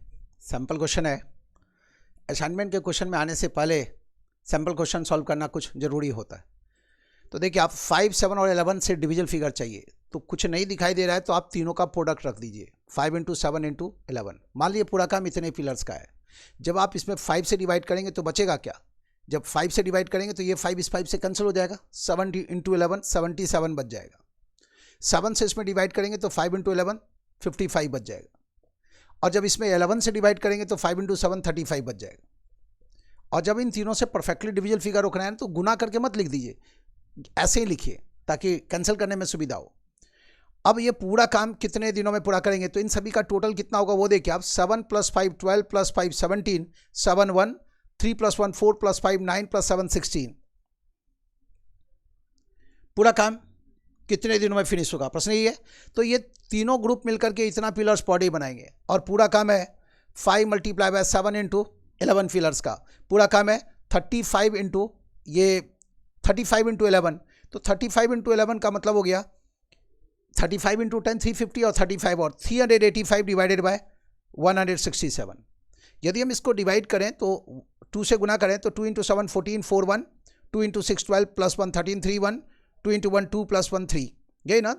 सैम्पल क्वेश्चन है। असाइनमेंट के क्वेश्चन में आने से पहले सैम्पल क्वेश्चन सॉल्व करना कुछ ज़रूरी होता है। तो देखिए, आप 5, 7 और 11 से डिविजन फिगर चाहिए, तो कुछ नहीं दिखाई दे रहा है तो आप तीनों का प्रोडक्ट रख दीजिए, 5 × 7 × 11। मान लीजिए पूरा काम इतने पिलर्स का है। जब आप इसमें 5 से डिवाइड करेंगे तो बचेगा क्या? जब 5 से डिवाइड करेंगे तो ये 5 इस 5 से कैंसिल हो जाएगा, 7 × 11 77 बच जाएगा। 7 से इसमें डिवाइड करेंगे तो 5 × 11 55 बच जाएगा। और जब इसमें 11 से डिवाइड करेंगे तो 5 × 7 35 बच जाएगा। और जब इन तीनों से परफेक्टली डिविजन फिगर रखना है तो गुना करके मत लिख दीजिए, ऐसे ही लिखिए ताकि कैंसिल करने में सुविधा हो। अब ये पूरा काम कितने दिनों में पूरा करेंगे, तो इन सभी का टोटल कितना होगा वो देखिए आप। 7 + 5 12 + 5 17 7 1 3 + 1 4 + 5 9 + 7 16। पूरा काम कितने दिनों में फिनिश होगा, प्रश्न ये है। तो ये तीनों ग्रुप मिलकर के इतना पिलर्स पर डे बनाएंगे और पूरा काम है 5 × 7 × 11 पिलर्स का। पूरा काम है 35 × 11। तो 35 × 11 का मतलब हो गया 35 × 10 350 और 35 और 385 डिवाइडेड बाय 167। यदि हम इसको डिवाइड करें तो 2 से गुना करें तो 2 × 7 14 4 1 2 × 6 12 + 1 13 3 1 2 × 1 2 + 1 3। यही ना,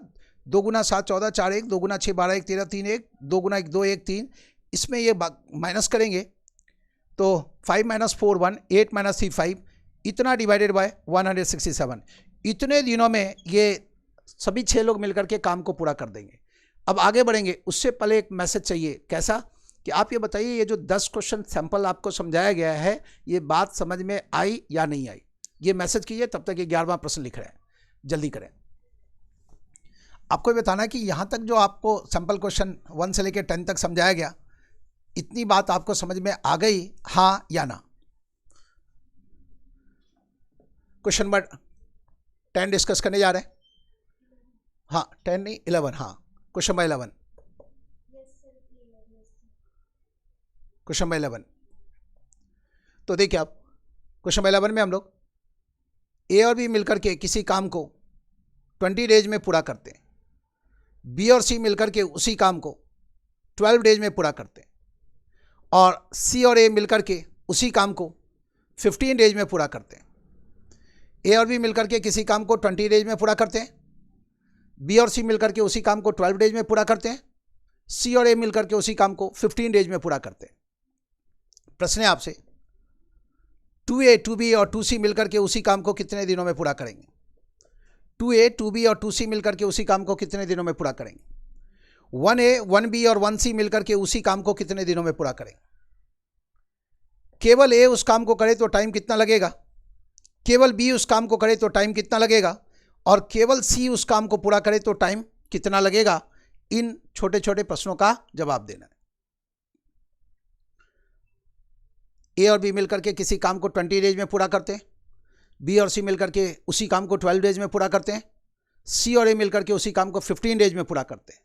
2 × 7 14 4 1 2 × 6 12 1 13 3 1 2 × 1 2 1 3। इसमें ये माइनस करेंगे तो 5 - 4 1 8 - 3 5 इतना डिवाइडेड बाय 167। इतने दिनों में ये सभी 6 लोग मिलकर के काम को पूरा कर देंगे। अब आगे बढ़ेंगे, उससे पहले एक मैसेज चाहिए। कैसा कि आप ये बताइए, ये जो 10 क्वेश्चन सैंपल आपको समझाया गया है, ये बात समझ में आई या नहीं आई, ये मैसेज कीजिए। तब तक ये 11वां प्रश्न लिख रहे हैं, जल्दी करें। आपको ये बताना है कि यहाँ तक जो आपको सैंपल क्वेश्चन 1 से लेकर 10 तक समझाया गया, इतनी बात आपको समझ में आ गई, हाँ या ना? क्वेश्चन नंबर 10 डिस्कस करने जा रहे हैं। हाँ 10 नहीं 11, हाँ क्वेश्चन नंबर 11। क्वेश्चन नंबर 11 तो देखिए आप, क्वेश्चन नंबर 11 में हम लोग ए और बी मिलकर के किसी काम को 20 डेज में पूरा करते हैं। बी और सी मिलकर के उसी काम को 12 डेज में पूरा करते हैं। और सी और ए मिलकर के उसी काम को 15 डेज में पूरा करते हैं। ए और बी मिलकर के किसी काम को 20 डेज में पूरा करते हैं। बी और सी मिलकर के उसी काम को 12 डेज में पूरा करते हैं। सी और ए मिलकर के उसी काम को 15 डेज में पूरा करते हैं। प्रश्न है आपसे, 2A 2B और 2C मिलकर के उसी काम को कितने दिनों में पूरा करेंगे? 2A 2B और 2C मिलकर के उसी काम को कितने दिनों में पूरा करेंगे? 1A 1B और 1C मिलकर के उसी काम को कितने दिनों में पूरा करेंगे? केवल A उस काम को करे तो टाइम कितना लगेगा? केवल B उस काम को करे तो टाइम कितना लगेगा? और केवल C उस काम को पूरा करे तो टाइम कितना लगेगा? इन छोटे छोटे प्रश्नों का जवाब देना है। ए और बी मिलकर के किसी काम को 20 डेज में पूरा करते हैं। बी और सी मिलकर के उसी काम को 12 डेज में पूरा करते हैं। सी और ए मिलकर के उसी काम को 15 डेज में पूरा करते हैं।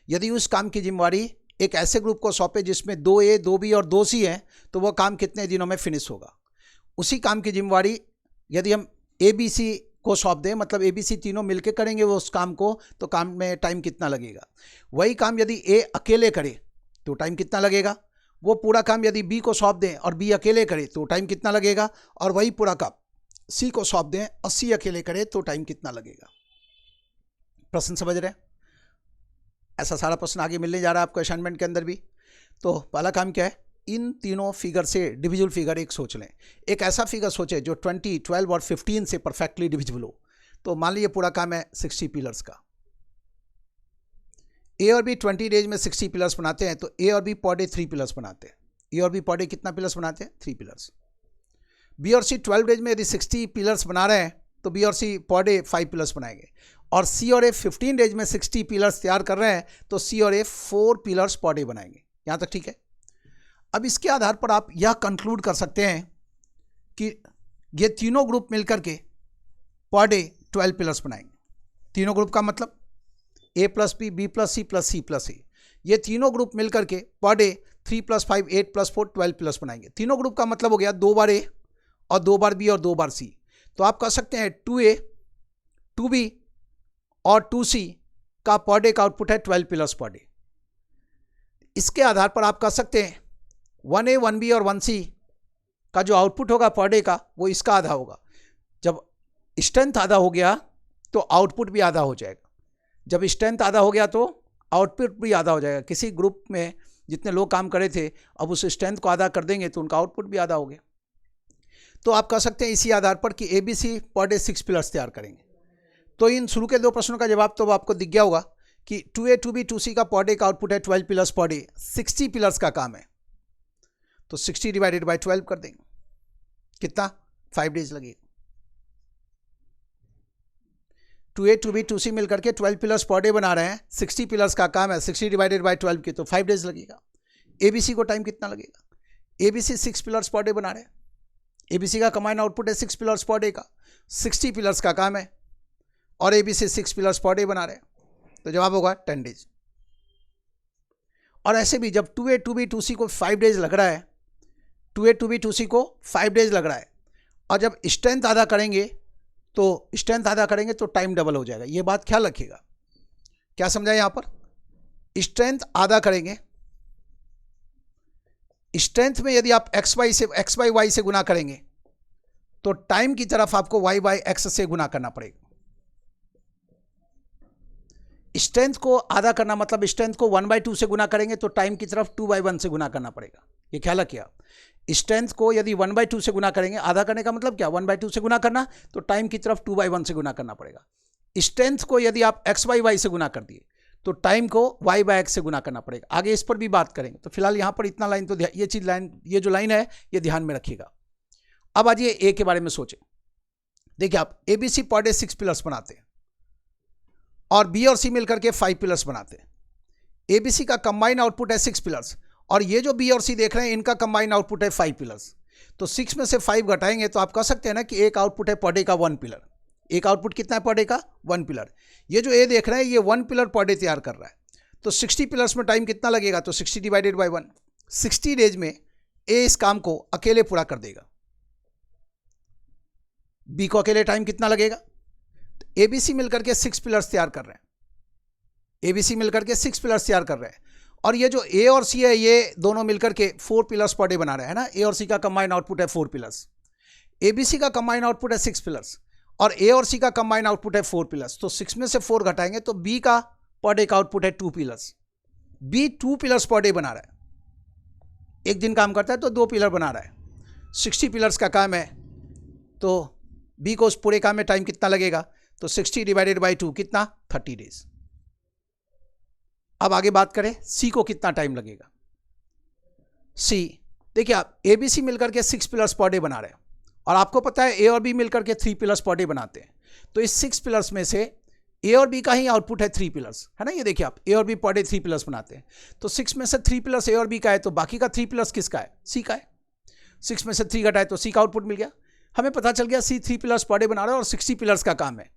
यदि उस काम की जिम्मेवारी एक ऐसे ग्रुप को सौंपे जिसमें 2A 2B और 2C है, तो वह काम कितने दिनों में फिनिश होगा? उसी काम की जिम्मेवारी यदि हम ABC को सौंप दें, मतलब ABC तीनों मिलकर करेंगे वो उस काम को, तो काम में टाइम कितना लगेगा? वही काम यदि A अकेले करे तो टाइम कितना लगेगा? वो पूरा काम यदि B को सौंप दें और B अकेले करे तो टाइम कितना लगेगा? और वही पूरा काम C को सौंप दें और C अकेले करे तो टाइम कितना लगेगा? प्रश्न समझ रहे हैं? ऐसा सारा प्रश्न आगे मिलने जा रहा है आपको असाइनमेंट के अंदर भी। तो पहला काम क्या है, इन तीनों फिगर से डिविजिबल फिगर एक सोच लें। एक ऐसा फिगर सोचे जो 20, 12 और 15 से परफेक्टली डिविजिबल हो। तो मान लीजिए पूरा काम है 60 पिलर्स का। ए और बी 20 डेज में 60 पिलर्स बनाते हैं, तो ए और बी पर डे 3 पिलर्स बनाते हैं। ए और बी पर डे कितना पिलर्स बनाते हैं? 3 पिलर्स। बी और सी 12 डेज में यदि 60 पिलर्स बना रहे हैं तो बी और सी पर डे 5 पिलर्स बनाएंगे। और सी और ए 15 डेज में 60 पिलर्स तैयार कर रहे हैं, तो सी और ए 4 पिलर्स पर डे बनाएंगे। यहाँ तक ठीक है? अब इसके आधार पर आप यह कंक्लूड कर सकते हैं कि ये तीनों ग्रुप मिलकर के पर डे 12 पिलर्स बनाएंगे। तीनों ग्रुप का मतलब A + B, B + C + C + A। ये तीनों ग्रुप मिलकर के पर डे 3 + 5 8 + 4 12 पिलर्स बनाएंगे। तीनों ग्रुप का मतलब हो गया 2 बार A और 2 बार B और 2 बार C। तो आप कह सकते हैं 2A 2B और 2C का पर डे का आउटपुट है 12 पिलर्स पर डे। इसके आधार पर आप कह सकते हैं 1A 1B और 1C का जो आउटपुट होगा पर डे का वो इसका आधा होगा। जब स्ट्रेंथ आधा हो गया तो आउटपुट भी आधा हो जाएगा, जब स्ट्रेंथ आधा हो गया तो आउटपुट भी आधा हो जाएगा। किसी ग्रुप में जितने लोग काम करे थे अब उस स्ट्रेंथ को आधा कर देंगे तो उनका आउटपुट भी आधा हो गया। तो आप कह सकते हैं इसी आधार पर कि ABC पर डे 6 पिलर्स तैयार करेंगे। तो इन शुरू के 2 प्रश्नों का जवाब तो आपको दिख गया होगा कि 2A 2B 2C का पर डे का आउटपुट है 12 पिलर्स पर डे, 60 पिलर्स का काम है, तो 60 डिवाइडेड बाय 12 कर देंगे, कितना 5 डेज लगेगा। 2A 2B 2C मिलकर के 12 पिलर्स पर डे बना रहे हैं, 60 पिलर्स का काम है, 60 डिवाइडेड बाय 12 की तो 5 डेज लगेगा। ABC को टाइम कितना लगेगा? ABC 6 पिलर्स पर डे बना रहे हैं, ABC का कंबाइंड आउटपुट है 6 पिलर्स पर डे का, 60 पिलर्स का काम है और ABC 6 पिलर्स पर डे बना रहे हैं, तो जवाब होगा 10 डेज। और ऐसे भी जब 2A 2B 2C को 5 डेज लग रहा है, 2A 2B 2C को 5 डेज लग रहा है, और जब स्ट्रेंथ आधा करेंगे तो टाइम डबल हो जाएगा। ये बात ख्याल रखिएगा। क्या समझा यहां पर? स्ट्रेंथ आधा करेंगे, स्ट्रेंथ में यदि आप x बाई y से गुना करेंगे तो टाइम की तरफ आपको y बाई x से गुना करना पड़ेगा। स्ट्रेंथ को आधा करना मतलब स्ट्रेंथ को 1/2 से गुना करेंगे तो टाइम की तरफ 2/1 से गुना करना पड़ेगा। ये ख्याल रखिए। स्ट्रेंथ को यदि 1/2 से गुना करेंगे, आधा करने का मतलब क्या, 1/2 से गुना करना, तो टाइम की तरफ 2/1 से गुना करना पड़ेगा। स्ट्रेंथ को यदि आप x बाई y से गुना कर दिए तो टाइम को y बाई x से गुना करना पड़ेगा। आगे इस पर भी बात करेंगे। तो फिलहाल यहां पर इतना लाइन तो ये जो लाइन है ये ध्यान में रखिएगा। अब आज ये ए के बारे में सोचें। देखिए आप ABC पर डे 6 पिलर्स बनाते हैं और B और C मिलकर के 5 पिलर्स बनाते हैं। ABC का कंबाइन आउटपुट है 6 पिलर्स और ये जो B और C देख रहे हैं इनका कंबाइन आउटपुट है 5 पिलर्स। तो 6 में से 5 घटाएंगे तो आप कह सकते हैं ना कि एक आउटपुट है पर डे का 1 पिलर। एक आउटपुट कितना है पर डे का? 1 पिलर। ये जो A देख रहे हैं ये 1 पिलर पर डे तैयार कर रहा है। तो 60 पिलर्स में टाइम कितना लगेगा? तो 60 डिवाइडेड बाई 1, 60 डेज में A इस काम को अकेले पूरा कर देगा। B को अकेले टाइम कितना लगेगा? ABC मिलकर के 6 पिलर्स तैयार कर रहे हैं। ABC मिलकर के 6 पिलर्स तैयार कर रहे हैं और ये जो A और C है ये दोनों मिलकर के 4 पिलर्स पर डे बना रहे हैं ना। A और C का कंबाइंड आउटपुट है 4 पिलर्स। ABC का कंबाइंड आउटपुट है 6 पिलर्स और A और C का कंबाइंड आउटपुट है 4 पिलर्स। तो 6 में से 4 घटाएंगे तो B का पर डे का आउटपुट है 2 पिलर्स। B 2 पिलर्स पर डे बना रहा है। एक दिन काम करता है तो 2 पिलर बना रहा है। 60 पिलर्स का काम है तो B को उस पूरे काम में टाइम कितना लगेगा? तो 60 डिवाइडेड बाई 2 कितना? 30 डेज। अब आगे बात करें C को कितना टाइम लगेगा। C देखिए आप ABC मिलकर के 6 पिलर्स पर डे बना रहे हैं और आपको पता है A और B मिलकर के 3 पिलर्स पर डे बनाते हैं। तो इस 6 पिलर्स में से A और B का ही आउटपुट है 3 पिलर्स, है ना। ये देखिए आप A और B पर डे 3 पिलर्स बनाते हैं। तो 6 में से 3 पिलर्स A और B का है तो बाकी का 3 पिलर्स किसका है? C का है। 6 में से 3 घटाए तो C का आउटपुट मिल गया। हमें पता चल गया C 3 पिलर्स पर डे बना रहा है और 60 पिलर्स का काम है।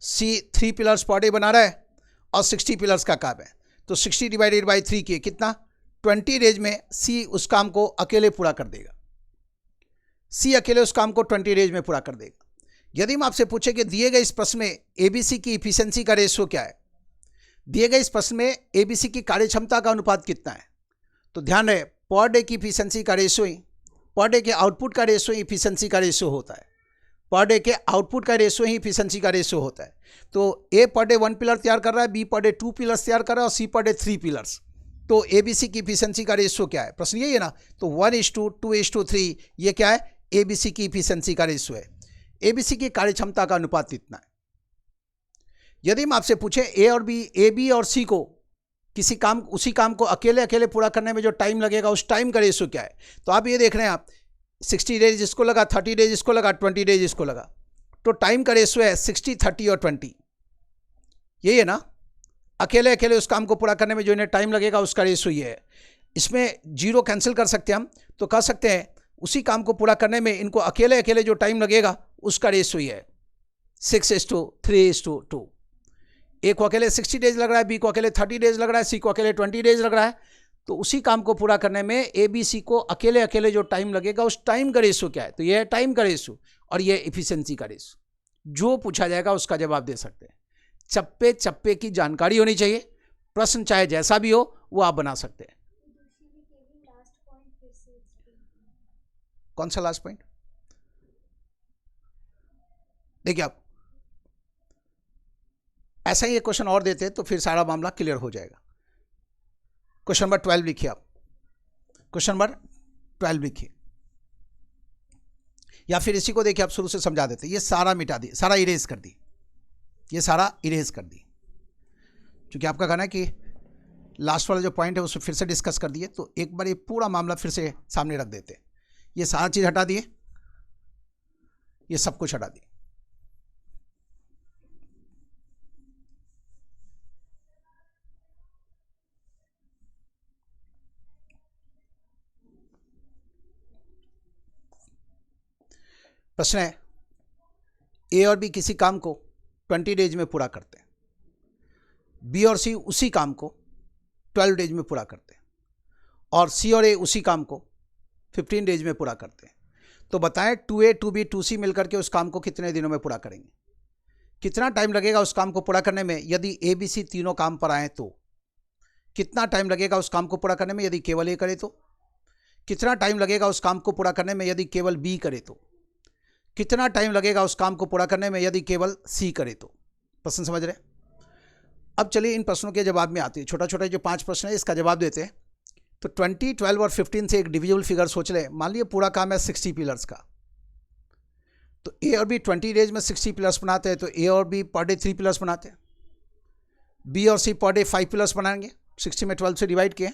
C 3 पिलर्स पर डे बना रहा है और 60 पिलर्स का काम है। तो 60 डिवाइडेड बाई 3 किए कितना? 20 डेज में C उस काम को अकेले पूरा कर देगा। C अकेले उस काम को 20 डेज में पूरा कर देगा। यदि हम आपसे पूछे कि दिए गए इस प्रश्न में ABC की इफिशिएंसी का रेशियो क्या है, दिए गए इस प्रश्न में ABC की कार्यक्षमता का अनुपात कितना है, तो ध्यान रहे पर डे की इफिशिएंसी का रेशियो ही, पर डे के आउटपुट का रेशियो ही इफिशिएंसी का रेशियो होता है। पर डे के आउटपुट का रेशियो ही इफिशिएंसी का रेशियो होता है। तो A पर डे 1 पिलर तैयार कर रहा है, B पर डे 2 पिलर्स तैयार कर रहा है और C पर डे 3 पिलर्स। तो ABC की इफिशिएंसी का रेशियो क्या है? प्रश्न यही है ना। तो 1:2:3 ये क्या है? ABC की इफिशिएंसी का रेशियो है। ABC की कार्यक्षमता का अनुपात इतना है। यदि हम आपसे पूछे A, B और C को किसी काम, उसी काम को अकेले अकेले पूरा करने में जो टाइम लगेगा उस टाइम का रेशियो क्या है, तो आप ये देख रहे हैं आप 60 डेज इसको लगा, 30 डेज इसको लगा, 20 डेज इसको लगा। तो टाइम का रेशियो है 60, 30 और 20। यही है ना। अकेले अकेले उस काम को पूरा करने में जो इन्हें टाइम लगेगा उसका रेशियो ये है। इसमें 0 कैंसिल कर सकते हैं हम, तो कह सकते हैं उसी काम को पूरा करने में इनको अकेले अकेले जो टाइम लगेगा उसका रेशियो ये है 6:3:2। A को अकेले 60 डेज लग रहा है, B को अकेले 30 डेज लग रहा है, C को अकेले 20 डेज लग रहा है। तो उसी काम को पूरा करने में ABC को अकेले अकेले जो टाइम लगेगा उस टाइम का रेशियो क्या है, तो ये है टाइम का रेशियो और ये इफिशिएंसी का रेशियो। जो पूछा जाएगा उसका जवाब दे सकते हैं। चप्पे चप्पे की जानकारी होनी चाहिए। प्रश्न चाहे जैसा भी हो वो आप बना सकते हैं। कौन सा लास्ट पॉइंट? देखिए आप ऐसा ही एक क्वेश्चन और देते हैं तो फिर सारा मामला क्लियर हो जाएगा। क्वेश्चन नंबर 12 लिखिए आप, क्वेश्चन नंबर 12 लिखिए, या फिर इसी को देखिए आप शुरू से समझा देते, ये सारा मिटा दी, सारा इरेज कर दी, ये सारा इरेज कर दी, क्योंकि आपका कहना है कि लास्ट वाला जो पॉइंट है उसको फिर से डिस्कस कर दिए, तो एक बार ये पूरा मामला फिर से सामने रख देते हैं। ये सारा चीज़ हटा दिए, ये सब कुछ हटा दिए। प्रश्न है, ए और बी किसी काम को 20 डेज में पूरा करते हैं, बी और सी उसी काम को 12 डेज में पूरा करते हैं, और सी और ए उसी काम को 15 डेज में पूरा करते हैं। तो बताएं 2A 2B 2C मिलकर के उस काम को कितने दिनों में पूरा करेंगे? कितना टाइम लगेगा उस काम को पूरा करने में यदि ए बी सी तीनों काम पर आए तो? कितना टाइम लगेगा उस काम को पूरा करने में यदि केवल ए करे तो? कितना टाइम लगेगा उस काम को पूरा करने में यदि केवल बी करे तो? कितना टाइम लगेगा उस काम को पूरा करने में यदि केवल सी करे तो? प्रश्न समझ रहे? अब चलिए इन प्रश्नों के जवाब में आते हैं। छोटा छोटा जो 5 प्रश्न है इसका जवाब देते हैं। तो 20, 12 और 15 से एक डिविजिबल फिगर सोच ले। मान लीजिए पूरा काम है 60 पिलर्स का, तो ए और बी 20 डेज में 60 पिलर्स बनाते हैं, तो ए और बी पर डे 3 पिलर्स बनाते हैं, बी और सी पर डे 5 पिलर्स बनाएंगे, 60 में 12 से डिवाइड किए,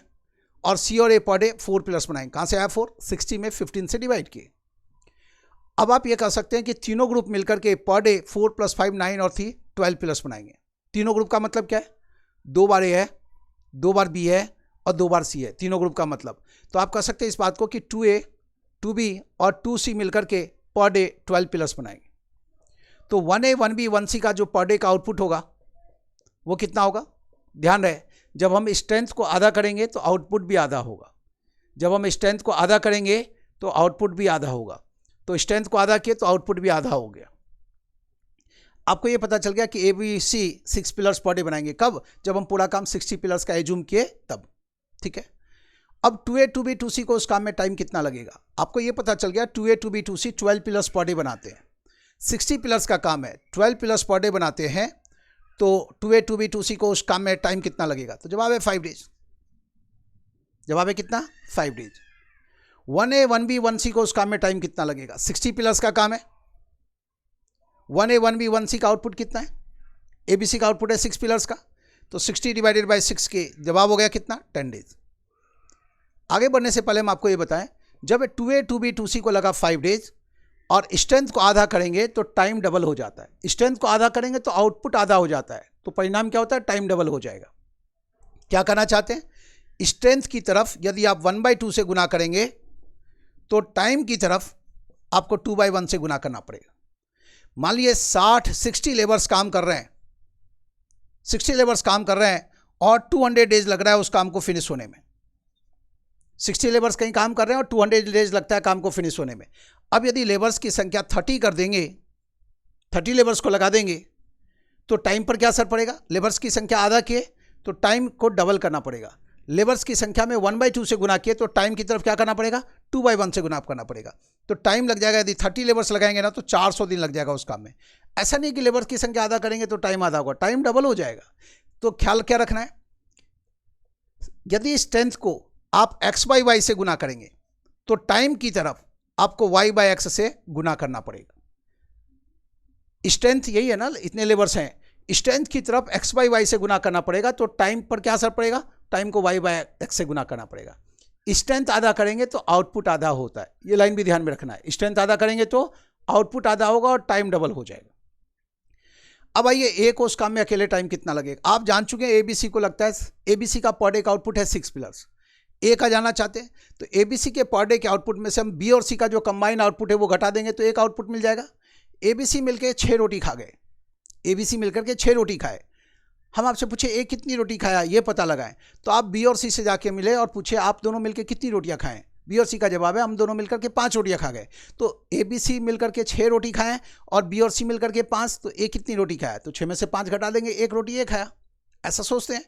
और सी और ए पर डे 4 पिलर्स बनाएंगे। कहाँ से आया 4? 60 में 15 से डिवाइड किए। अब आप ये कह सकते हैं कि तीनों ग्रुप मिलकर के पर डे 4 + 5 9 और 3 12 पिलर्स बनाएंगे। तीनों ग्रुप का मतलब क्या है? 2 बार ए है, 2 बार बी है और 2 बार सी है, तीनों ग्रुप का मतलब। तो आप कह सकते हैं इस बात को कि 2A 2B और 2C मिलकर के पर डे 12 पिलर्स बनाएंगे। तो 1A 1B 1C का जो पर डे का आउटपुट होगा वो कितना होगा? ध्यान रहे, जब हम स्ट्रेंथ को आधा करेंगे तो आउटपुट भी आधा होगा, जब हम स्ट्रेंथ को आधा करेंगे तो आउटपुट भी आधा होगा। तो स्ट्रेंथ को आधा किए तो आउटपुट भी आधा हो गया। आपको ये पता चल गया कि ए बी सी 6 पिलर्स पर डे बनाएंगे। कब? जब हम पूरा काम 60 पिलर्स का एज्यूम किए तब। ठीक है, अब 2A 2B 2C को उस काम में टाइम कितना लगेगा? आपको ये पता चल गया 2A 2B 2C 12 पिलर्स पर डे बनाते हैं, 60 पिलर्स का काम है, 12 पिलर्स पर डे बनाते हैं, तो 2A 2B 2C को उस काम में टाइम कितना लगेगा? तो जवाब है 5 डेज। जवाब है कितना? 5 डेज। 1A 1B 1C को उस काम में टाइम कितना लगेगा? 60 पिलर्स का काम है, 1A 1B 1C का आउटपुट कितना है? ABC का आउटपुट है 6 पिलर्स का, तो 60 डिवाइडेड बाई 6 के जवाब हो गया कितना? 10 डेज। आगे बढ़ने से पहले हम आपको ये बताएं, जब 2A 2B 2C को लगा 5 डेज और स्ट्रेंथ को आधा करेंगे तो टाइम डबल हो जाता है। स्ट्रेंथ को आधा करेंगे तो आउटपुट आधा हो जाता है, तो परिणाम क्या होता है? टाइम डबल हो जाएगा। क्या करना चाहते हैं? स्ट्रेंथ की तरफ यदि आप 1/2 से गुना करेंगे तो टाइम की तरफ आपको 2/1 से गुना करना पड़ेगा। मान लीजिए 60 लेबर्स काम कर रहे हैं, 60 लेबर्स काम कर रहे हैं और 200 डेज लग रहा है उस काम को फिनिश होने में। 60 लेबर्स कहीं काम कर रहे हैं और 200 डेज लगता है काम को फिनिश होने में। अब यदि लेबर्स की संख्या 30 कर देंगे, 30 लेबर्स को लगा देंगे, तो टाइम पर क्या असर पड़ेगा? लेबर्स की संख्या आधा किए तो टाइम को डबल करना पड़ेगा। लेबर्स की संख्या में 1/2 से गुना किए तो टाइम की तरफ क्या करना पड़ेगा? 2/1 से गुना करना पड़ेगा। तो टाइम लग जाएगा, यदि 30 लेबर्स लगाएंगे ना तो 400 दिन लग जाएगा उस काम में। ऐसा नहीं कि लेबर्स की संख्या आधा करेंगे तो टाइम आधा होगा, टाइम डबल हो जाएगा। तो ख्याल क्या रखना है? यदि स्ट्रेंथ को आप x/y से गुना करेंगे तो टाइम की तरफ आपको y/x से गुना करना पड़ेगा। स्ट्रेंथ यही है ना, इतने लेबर्स हैं, स्ट्रेंथ की तरफ x/y से गुना करना पड़ेगा, तो टाइम पर क्या असर पड़ेगा? टाइम को y/x से गुना करना पड़ेगा। स्ट्रेंथ आधा करेंगे तो आउटपुट आधा होता है, ये लाइन भी ध्यान में रखना है। स्ट्रेंथ आधा करेंगे तो आउटपुट आधा होगा और टाइम डबल हो जाएगा। अब आइए ए को उस काम में अकेले टाइम कितना लगेगा? आप जान चुके हैं एबीसी को लगता है, एबीसी का पर डे का आउटपुट है 6 पिलर्स। ए का जानना चाहते हैं तो एबीसी के पर डे के आउटपुट में से हम बी और सी का जो कंबाइंड आउटपुट है वो घटा देंगे तो एक आउटपुट मिल जाएगा। एबीसी मिलकर 6 रोटी खा गए, एबीसी मिलकर के 6 रोटी खाए। हम आपसे पूछे ए कितनी रोटी खाया, ये पता लगाएं, तो आप बी और सी से जाके मिले और पूछे आप दोनों मिलकर कितनी रोटियां खाएं। बी और सी का जवाब है हम दोनों मिलकर के 5 रोटियां खा गए। तो ए बी सी मिलकर के 6 रोटी खाएं और बी और सी मिलकर के 5, तो ए कितनी रोटी खाया? तो 6 में से 5 घटा देंगे, 1 रोटी ये खाया। ऐसा सोचते हैं,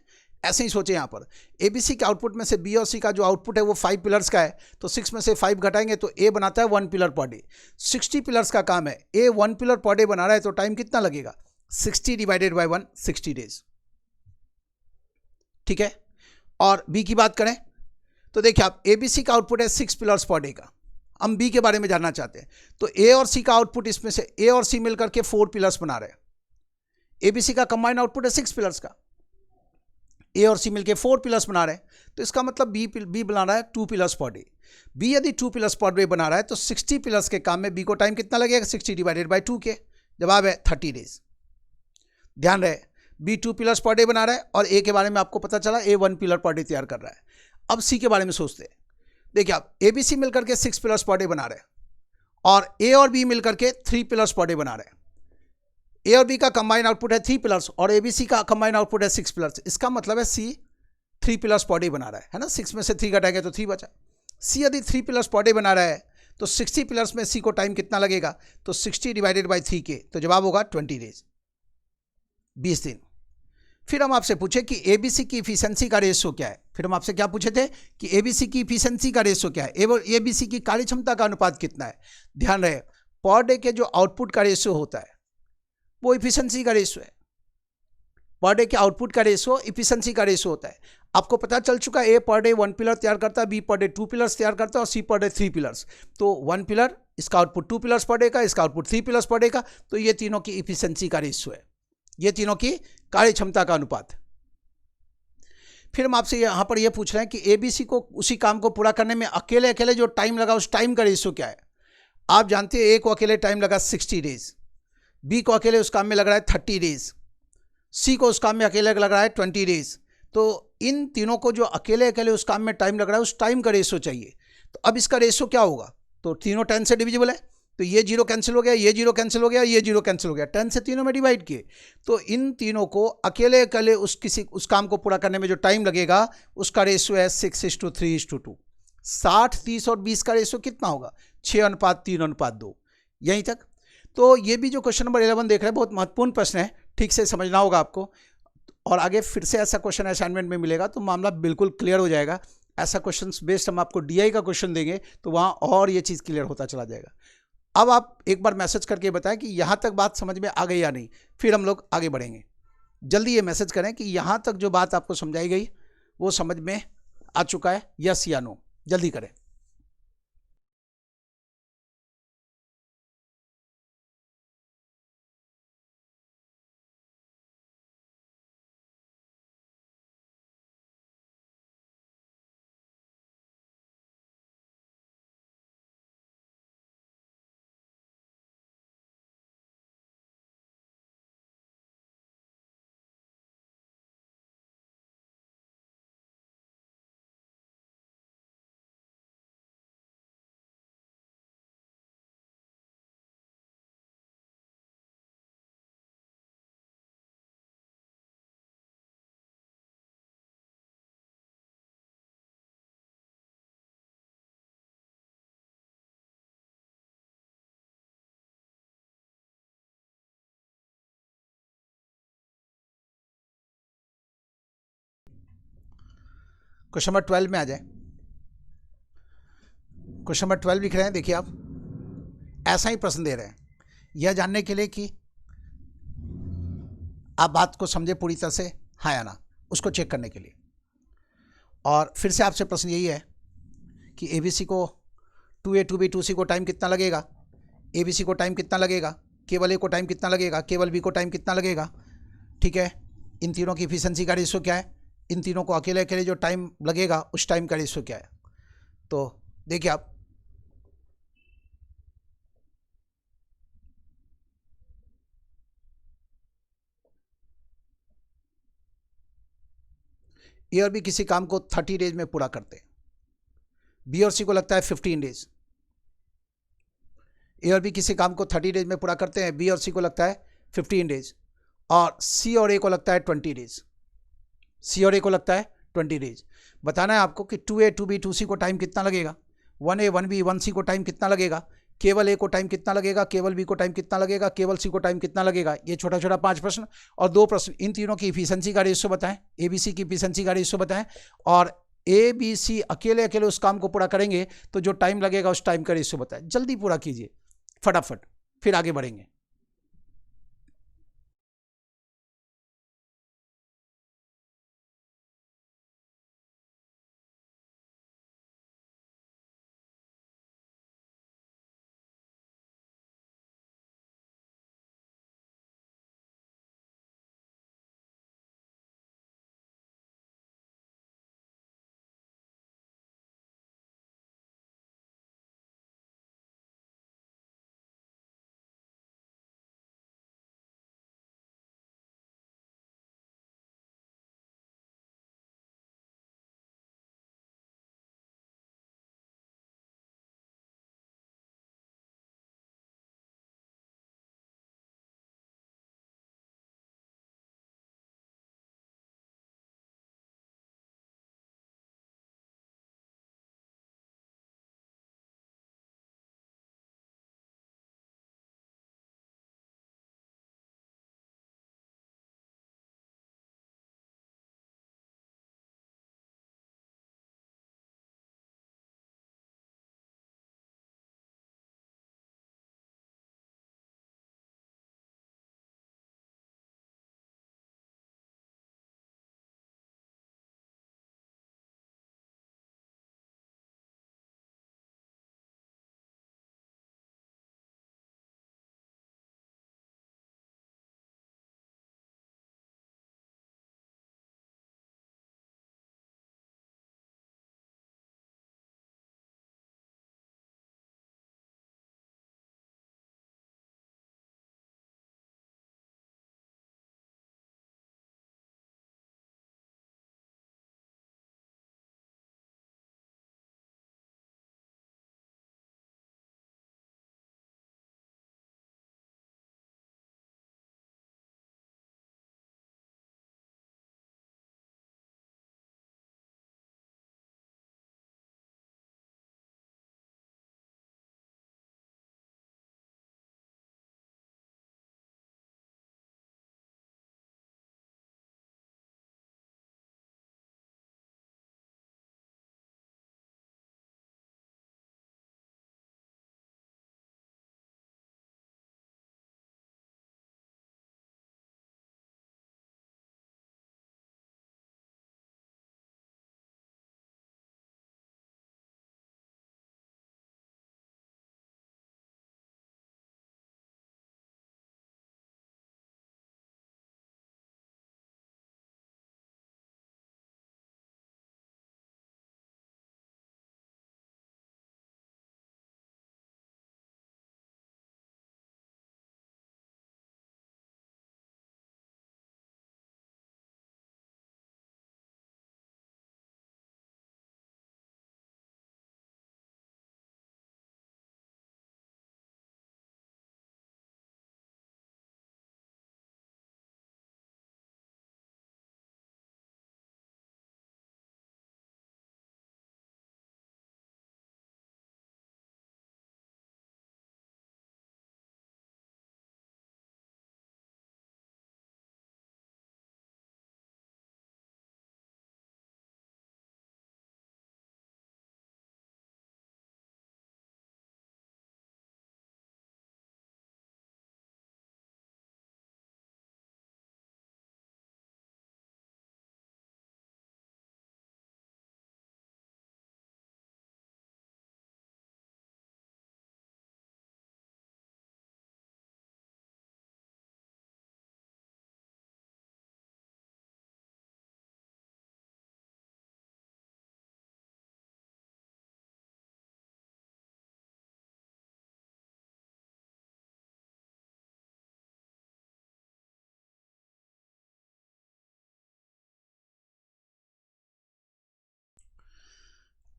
ऐसे ही सोचे यहाँ पर एबीसी के आउटपुट में से बी और सी का जो आउटपुट है वो 5 पिलर्स का है, तो 6 में से 5 घटाएंगे तो ए बनाता है 1 पिलर पर डे। 60 पिलर्स का काम है, ए 1 पिलर पर डे बना रहा है, तो टाइम कितना लगेगा 60 डिवाइडेड बाय 1, 60 डेज। ठीक है। और बी की बात करें तो देखिए आप एबीसी का आउटपुट है 6 पिलर्स पर डे का, हम बी के बारे में जानना चाहते हैं। तो ए और सी का आउटपुट, इसमें से ए और सी मिलकर के 4 पिलर्स बना रहे हैं। एबीसी का कंबाइंड आउटपुट है 6 पिलर्स का, ए और सी मिलकर 4 पिलर्स बना रहे हैं, तो इसका मतलब बी बना रहा है 2 पिलर्स पर डे। बी यदि 2 पिलर्स पर डे बना रहा है तो 60 पिलर्स के काम में बी को टाइम कितना लगेगा 60 डिवाइडेड बाय 2 के, जवाब है 30 डेज। ध्यान रहे बी 2 पिलर्स पर डे बना रहा है और ए के बारे में आपको पता चला ए 1 पिलर पर डे तैयार कर रहा है। अब सी के बारे में सोचते हैं। देखिए आप एबीसी मिलकर के 6 पिलर्स पर डे बना रहे हैं और ए और बी मिलकर के 3 पिलर्स पर डे बना रहे हैं। ए और बी का कंबाइन आउटपुट है 3 पिलर्स और एबीसी का कंबाइन आउटपुट है 6 पिलर्स। इसका मतलब है सी 3 पिलर्स पर डे बना रहा है ना, 6 में से 3 घटाएंगे तो 3 बचा। सी यदि 3 पिलर्स पर डे बना रहा है तो 60 पिलर्स में सी को टाइम कितना लगेगा, तो 60 डिवाइडेड बाय 3 के, तो जवाब होगा 20 डेज, 20 दिन। फिर हम आपसे पूछे कि एबीसी की इफिशिएंसी का रेशियो क्या है। फिर हम आपसे क्या पूछे थे कि एबीसी की इफिशिएंसी का रेशियो क्या है, एवं एबीसी की कार्यक्षमता का अनुपात कितना है। ध्यान रहे पर डे के जो आउटपुट का रेशियो होता है वो इफिशिएंसी का रेशियो है। पर डे के आउटपुट का रेशियो इफिशिएंसी का रेशियो होता है। आपको पता चल चुका है ए पर डे 1 पिलर तैयार करता है, बी पर डे 2 पिलर्स तैयार करता है और सी पर डे 3 पिलर्स। तो 1 पिलर, इसका आउटपुट 2 पिलर्स पर डे का, इसका आउटपुट 3 पिलर्स पर डे का, तो ये तीनों की इफिशिएंसी का रेशियो है, ये तीनों की कार्यक्षमता का अनुपात। फिर हम आपसे यहां पर यह पूछ रहे हैं कि एबीसी को उसी काम को पूरा करने में अकेले अकेले जो टाइम लगा उस टाइम का रेशियो क्या है। आप जानते हैं ए को अकेले टाइम लगा 60 डेज, बी को अकेले उस काम में लग रहा है 30 डेज, सी को उस काम में अकेले लग रहा है 20 डेज। तो इन तीनों को जो अकेले अकेले उस काम में टाइम लग रहा है उस टाइम का रेशियो चाहिए। तो अब इसका रेशियो क्या होगा, तो तीनों 10 से डिविजिबल है, तो ये 0 कैंसिल हो गया, ये 0 कैंसिल हो गया, ये 0 कैंसिल हो गया, 10 से तीनों में डिवाइड किए। तो इन तीनों को अकेले अकेले उस काम को पूरा करने में जो टाइम लगेगा उसका रेशियो है 6:3:2। 60, 30 और 20 का रेशियो कितना होगा, 6:3:2। यहीं तक। तो ये भी जो क्वेश्चन नंबर 11 देख रहे हैं बहुत महत्वपूर्ण प्रश्न है, ठीक से समझना होगा आपको। और आगे फिर से ऐसा क्वेश्चन असाइनमेंट में मिलेगा तो मामला बिल्कुल क्लियर हो जाएगा। ऐसा क्वेश्चन बेस्ड हम आपको डीआई का क्वेश्चन देंगे तो वहाँ और ये चीज़ क्लियर होता चला जाएगा। अब आप एक बार मैसेज करके बताएं कि यहाँ तक बात समझ में आ गई या नहीं, फिर हम लोग आगे बढ़ेंगे। जल्दी ये मैसेज करें कि यहाँ तक जो बात आपको समझाई गई वो समझ में आ चुका है, यस या नो, जल्दी करें। क्वेश्चन नंबर 12 में आ जाए। क्वेश्चन नंबर 12 लिख रहे हैं, देखिए आप ऐसा ही प्रश्न दे रहे हैं यह जानने के लिए कि आप बात को समझे पूरी तरह से, हाँ या ना, उसको चेक करने के लिए। और फिर से आपसे प्रश्न यही है कि एबीसी को 2A 2B 2C को टाइम कितना लगेगा, एबीसी को टाइम कितना लगेगा, केवल ए को टाइम कितना लगेगा, केवल बी को टाइम कितना लगेगा। ठीक है, इन तीनों की इफिशिएंसी का रेशियो क्या है, इन तीनों को अकेले अकेले जो टाइम लगेगा उस टाइम का रेशियो क्या है। तो देखिए आप ए और बी किसी काम को 30 डेज में पूरा करते हैं, बी और सी को लगता है 15 डेज। ए और बी किसी काम को 30 डेज में पूरा करते हैं, बी और सी को लगता है 15 डेज, और सी और ए को लगता है 20 डेज। सी और ए को लगता है 20 डेज। बताना है आपको कि 2A 2B 2C को टाइम कितना लगेगा, 1A 1B 1C को टाइम कितना लगेगा, केवल ए को टाइम कितना लगेगा, केवल बी को टाइम कितना लगेगा, केवल सी को टाइम कितना लगेगा। ये छोटा छोटा 5 प्रश्न और 2 प्रश्न, इन तीनों की इफिशिएंसी का रेशियो बताएं, एबीसी की इफिशिएंसी का रेशियो बताएं, और ए बी सी अकेले अकेले उस काम को पूरा करेंगे तो जो टाइम लगेगा उस टाइम का रेशियो बताएं। जल्दी पूरा कीजिए फटाफट, फिर आगे बढ़ेंगे।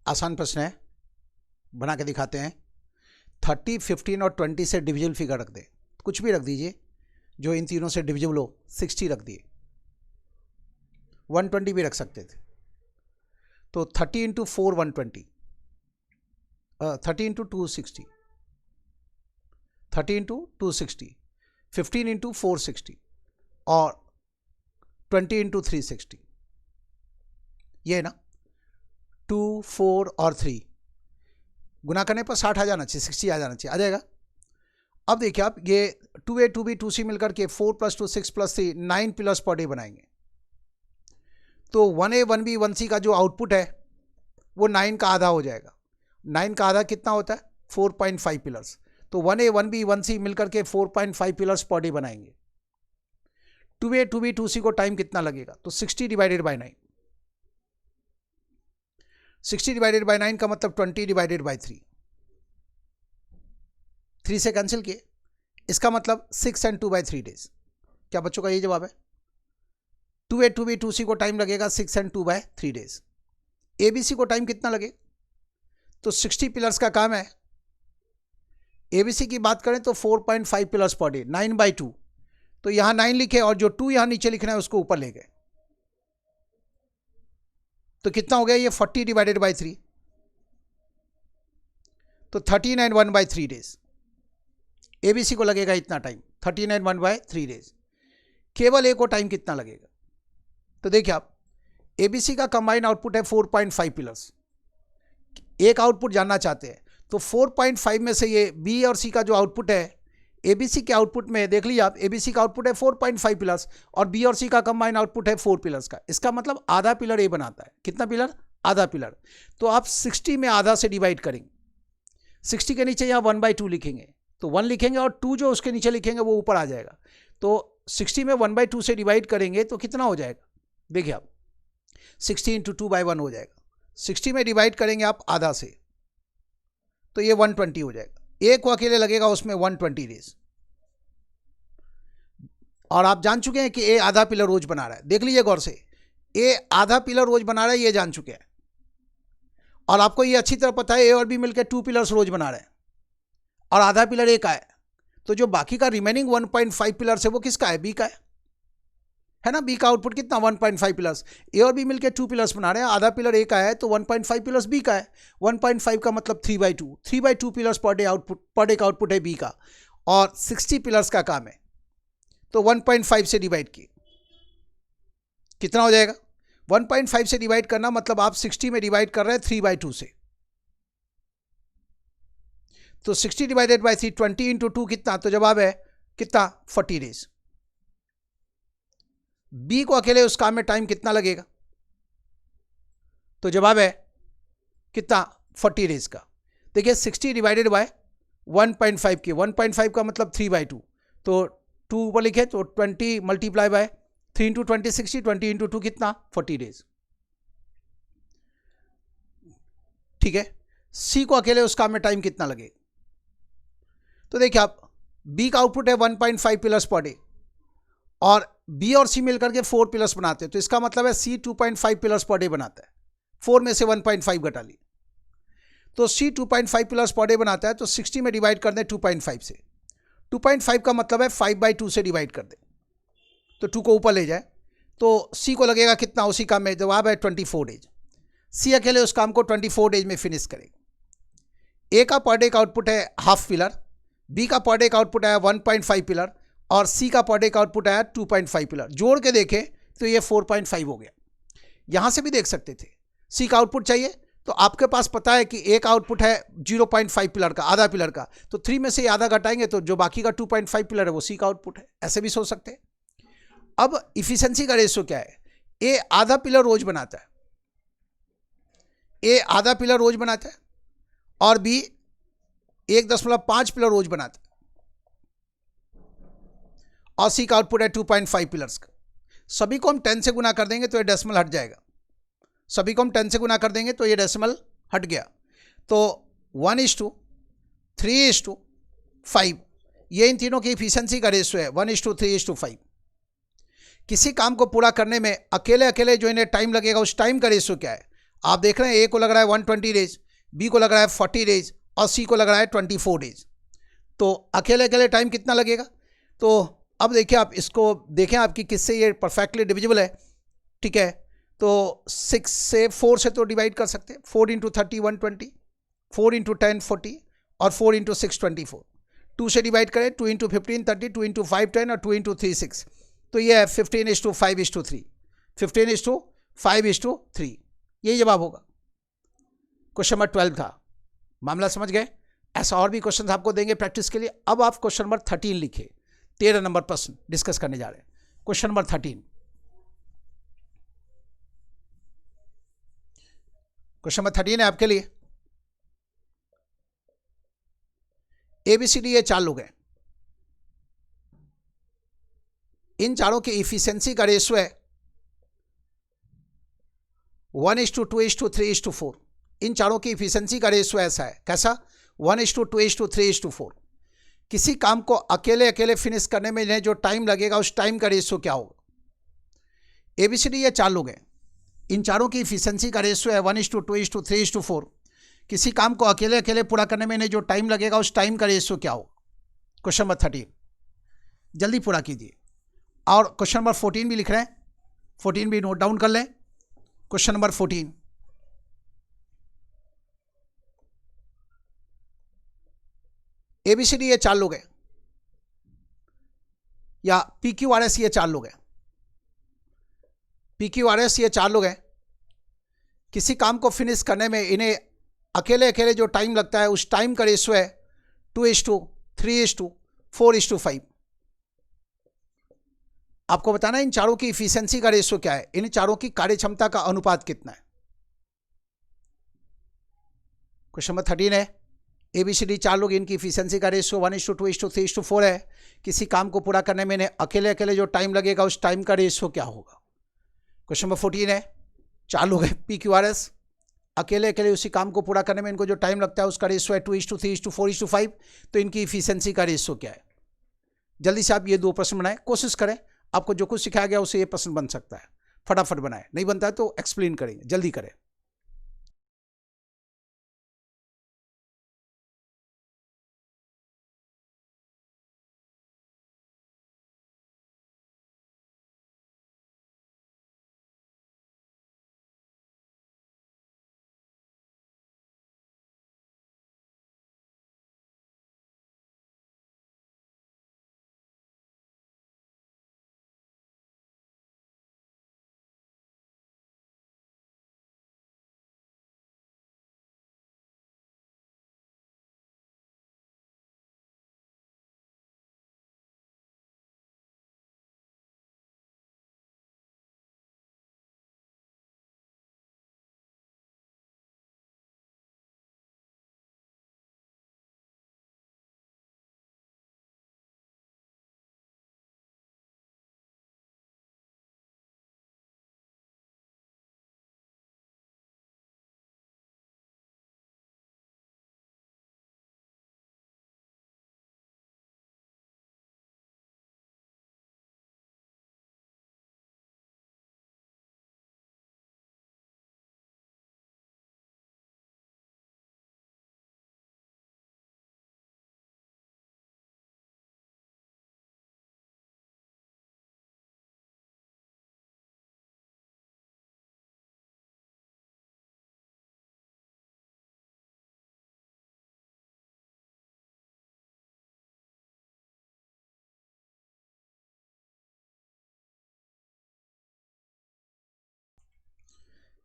आसान प्रश्न है, बना के दिखाते हैं। 30, 15 और 20 से डिविजिबल फिगर रख दे, कुछ भी रख दीजिए जो इन तीनों से डिविजिबल हो। 60 रख दिए, 120 भी रख सकते थे। तो 30 इंटू 4 120, 30 इंटू 2 60, 30 इंटू 260, 15 इंटू 460 और 20 इंटू 360, ये ना 2, 4 और 3 गुना करने पर 60 आ जाना चाहिए, 60 आ जाना चाहिए, आ जाएगा। अब देखिए आप ये 2A 2B 2C मिलकर के 4 + 2 6 + 3 9 पिलर्स पर डे बनाएंगे। तो 1A 1B 1C का जो आउटपुट है वो 9 का आधा हो जाएगा। 9 का आधा कितना होता है? 4.5 पिलर्स। तो 1A 1B 1C मिलकर के 4.5 पिलर्स पर डे बनाएंगे। 2A 2B 2C को टाइम कितना लगेगा? तो 60 / 9, 60 / 9 का मतलब 20 / 3, 3 से कैंसिल किए, इसका मतलब 6 and 2/3 डेज। क्या बच्चों का ये जवाब है? 2A 2B 2C को टाइम लगेगा 6 and 2/3 डेज। ABC को टाइम कितना लगे? तो 60 पिलर्स का काम है। ABC की बात करें तो 4.5 पिलर्स पर डे, 9/2, तो यहां 9 लिखे और जो 2 यहां नीचे लिखना है उसको ऊपर ले गए, तो कितना हो गया ये? 40 / 3, तो 13 and 1/3 डेज। ABC को लगेगा इतना टाइम, 13 and 1/3 डेज। केवल A को टाइम कितना लगेगा? तो देखिए आप, ABC का कंबाइंड आउटपुट है 4.5 पिलर्स। एक आउटपुट जानना चाहते हैं तो 4.5 में से ये B और C का जो आउटपुट है, ABC के आउटपुट में देख लीजिए आप, ABC का आउटपुट है 4.5 पिलर्स और B और C का कंबाइंड आउटपुट है 4 पिलर्स का। इसका मतलब आधा पिलर A बनाता है। कितना पिलर? आधा पिलर। तो आप 60 में आधा से डिवाइड करेंगे, 60 के नीचे यहाँ 1/2 लिखेंगे, तो 1 लिखेंगे और 2 जो उसके नीचे लिखेंगे वो ऊपर आ जाएगा। तो 60 में 1/2 से डिवाइड करेंगे तो कितना हो जाएगा? देखिए आप, 60 इंटू 2/1 हो जाएगा। 60 में डिवाइड करेंगे आप आधा से तो ये 120 हो जाएगा। A को अकेले लगेगा उसमें 120 डेज। और आप जान चुके हैं कि A आधा पिलर रोज बना रहा है। देख लीजिए गौर से, A आधा पिलर रोज बना रहा है, ये जान चुके हैं। और आपको ये अच्छी तरह पता है A और B मिलकर 2 पिलर्स रोज बना रहे हैं और आधा पिलर A का है। तो जो बाकी का रिमेनिंग 1.5 पिलर्स है वो किसका है? B का है ना। B का आउटपुट कितना? 1.5 पिलर्स। A और B मिलकर 2 पिलर्स बना रहे हैं, आधा पिलर A का है तो 1.5 पिलर्स B का है। 1.5 का मतलब 3/2, 3/2 पिलर्स पर डे आउटपुट, पर डे का आउटपुट है B का, और 60 पिलर्स का काम है। तो 1.5 से डिवाइड किए, कितना हो जाएगा? 1.5 से डिवाइड करना मतलब आप 60 में डिवाइड कर रहे हैं 3/2 से, तो 60 / 3, 20 इंटू 2 कितना? तो जवाब है कितना? 40 डेज। B को अकेले उस काम में टाइम कितना लगेगा? तो जवाब है कितना? 40 डेज का। देखिए 60 / 1.5 की, 1.5 का मतलब 3/2, तो 2 ऊपर लिखे तो 20 × 3 इंटू 20 60, 20 इंटू 2 कितना? 40 डेज। ठीक है। C को अकेले उस काम में टाइम कितना लगेगा? तो देखिए आप, B का आउटपुट है 1.5 पिलर्स पर डे और B और C मिलकर के 4 पिलर्स बनाते हैं, तो इसका मतलब है C 2.5 पिलर्स पर डे बनाता है। 4 में से 1.5 घटा ली, तो C 2.5 पिलर्स पर डे बनाता है। तो 60 में डिवाइड कर दें 2.5 से, 2.5 का मतलब है 5/2 से डिवाइड कर दें, तो 2 को ऊपर ले जाए तो C को लगेगा कितना उसी काम में? जवाब है 24 डेज। C अकेले उस काम को 24 डेज में फिनिश करेगा। A का पर डे का आउटपुट है हाफ पिलर, B का पर डे का आउटपुट आया 1.5 पिलर और C का पर डे का आउटपुट आया 2.5 पिलर। जोड़ के देखें तो ये 4.5 हो गया। यहां से भी देख सकते थे, C का आउटपुट चाहिए तो आपके पास पता है कि A का आउटपुट है 0.5 पिलर का, आधा पिलर का, तो 3 में से आधा घटाएंगे तो जो बाकी का 2.5 पिलर है वो C का आउटपुट है। ऐसे भी सोच सकते हैं। अब इफिशिएंसी का रेशियो क्या है? A आधा पिलर रोज बनाता है, A आधा पिलर रोज बनाता है और B 1.5 पिलर रोज बनाता है और C का आउटपुट है 2.5 पिलर्स का। सभी को हम 10 से गुना कर देंगे तो ये डेसिमल हट जाएगा। सभी को हम 10 से गुना कर देंगे तो ये डेसिमल हट गया। तो 1:3:5 ये इन तीनों की इफिशिएंसी का रेशियो है, 1:3:5। किसी काम को पूरा करने में अकेले अकेले जो इन्हें टाइम लगेगा उस टाइम का रेशियो क्या है? आप देख रहे हैं A को लग रहा है 120 डेज, B को लग रहा है 40 डेज और C को लग रहा है 24 डेज। तो अकेले अकेले टाइम कितना लगेगा? तो अब देखिए आप इसको देखें आपकी किससे ये परफेक्टली डिविजिबल है। ठीक है, तो 6 से 4 से तो डिवाइड कर सकते हैं। 4 × 30 120, 4 × 10 40 और 4 × 6 24। 2 से डिवाइड करें, 2 इंटू 15 30, 2 इंटू 5 10 और 2 इंटू 3 6, तो ये है 15:5:3, 15:5:3, यही जवाब होगा। क्वेश्चन नंबर 12 था। मामला समझ गए? ऐसा और भी क्वेश्चन आपको देंगे प्रैक्टिस के लिए। अब आप क्वेश्चन नंबर 13 लिखे, 13 नंबर प्रश्न डिस्कस करने जा रहे हैं। क्वेश्चन नंबर 13, क्वेश्चन नंबर 13 है आपके लिए। ABCD ये 4 लोग हैं, इन चारों की इफिशिएंसी का रेशियो है 1:2:3:4। इन चारों की इफिशिएंसी का रेशियो ऐसा है, कैसा? 1:2:3:4। किसी काम को अकेले अकेले फिनिश करने में इन्हें जो टाइम लगेगा उस टाइम का रेशियो क्या होगा? ABCD ये 4 लोग हैं, इन चारों की इफिशिएंसी का रेशियो है 1:2:3:4। किसी काम को अकेले अकेले पूरा करने में इन्हें जो टाइम लगेगा उस टाइम का रेशियो क्या होगा? क्वेश्चन नंबर 13 जल्दी पूरा कीजिए। और क्वेश्चन नंबर 14 भी लिख रहे हैं, 14 भी नोट डाउन कर लें। क्वेश्चन नंबर 14, ABCD ये 4 लोग हैं, या PQRS ये 4 लोग हैं, PQRS ये 4 लोग हैं। किसी काम को फिनिश करने में इन्हें अकेले अकेले जो टाइम लगता है उस टाइम का रेशियो है 2:3:4:5। आपको बताना है इन चारों की इफिशिएंसी का रेशियो क्या है, इन चारों की कार्यक्षमता का अनुपात कितना है। क्वेश्चन नंबर 13 है, ABCD 4 लोग, इनकी इफिशिएंसी का रेशियो 1:2:3:4 है। किसी काम को पूरा करने में इन्हें अकेले अकेले जो टाइम लगेगा उस टाइम का रेशियो क्या होगा? क्वेश्चन नंबर 14 है, 4 लोग हैं PQRS, अकेले अकेले उसी काम को पूरा करने में इनको जो टाइम लगता है उसका रेशियो है 2:3:4:5। तो इनकी इफिशिएंसी का रेशियो क्या है? जल्दी से आप ये 2 प्रश्न बनाएं, कोशिश करें आपको जो कुछ सिखाया गया उससे ये प्रश्न बन सकता है। फटाफट बनाएं, नहीं बनता है तो एक्सप्लेन करेंगे, जल्दी करें।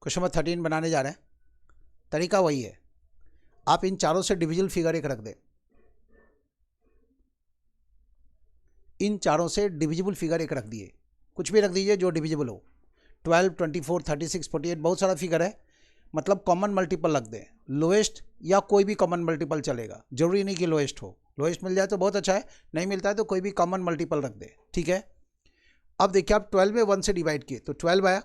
क्वेश्चन नंबर 13 बनाने जा रहे हैं। तरीका वही है, आप इन चारों से डिविजिबल फिगर एक रख दें, इन चारों से डिविजिबल फिगर एक रख दिए, कुछ भी रख दीजिए जो डिविजिबल हो। 12, 24, 36, 48 बहुत सारा फिगर है, मतलब कॉमन मल्टीपल रख दें। लोएस्ट या कोई भी कॉमन मल्टीपल चलेगा, जरूरी नहीं कि लोएस्ट हो, लोएस्ट मिल जाए तो बहुत अच्छा है, नहीं मिलता है तो कोई भी कॉमन मल्टीपल रख दे, ठीक है। अब देखिए आप 12 में 1 से डिवाइड किए तो 12 आया,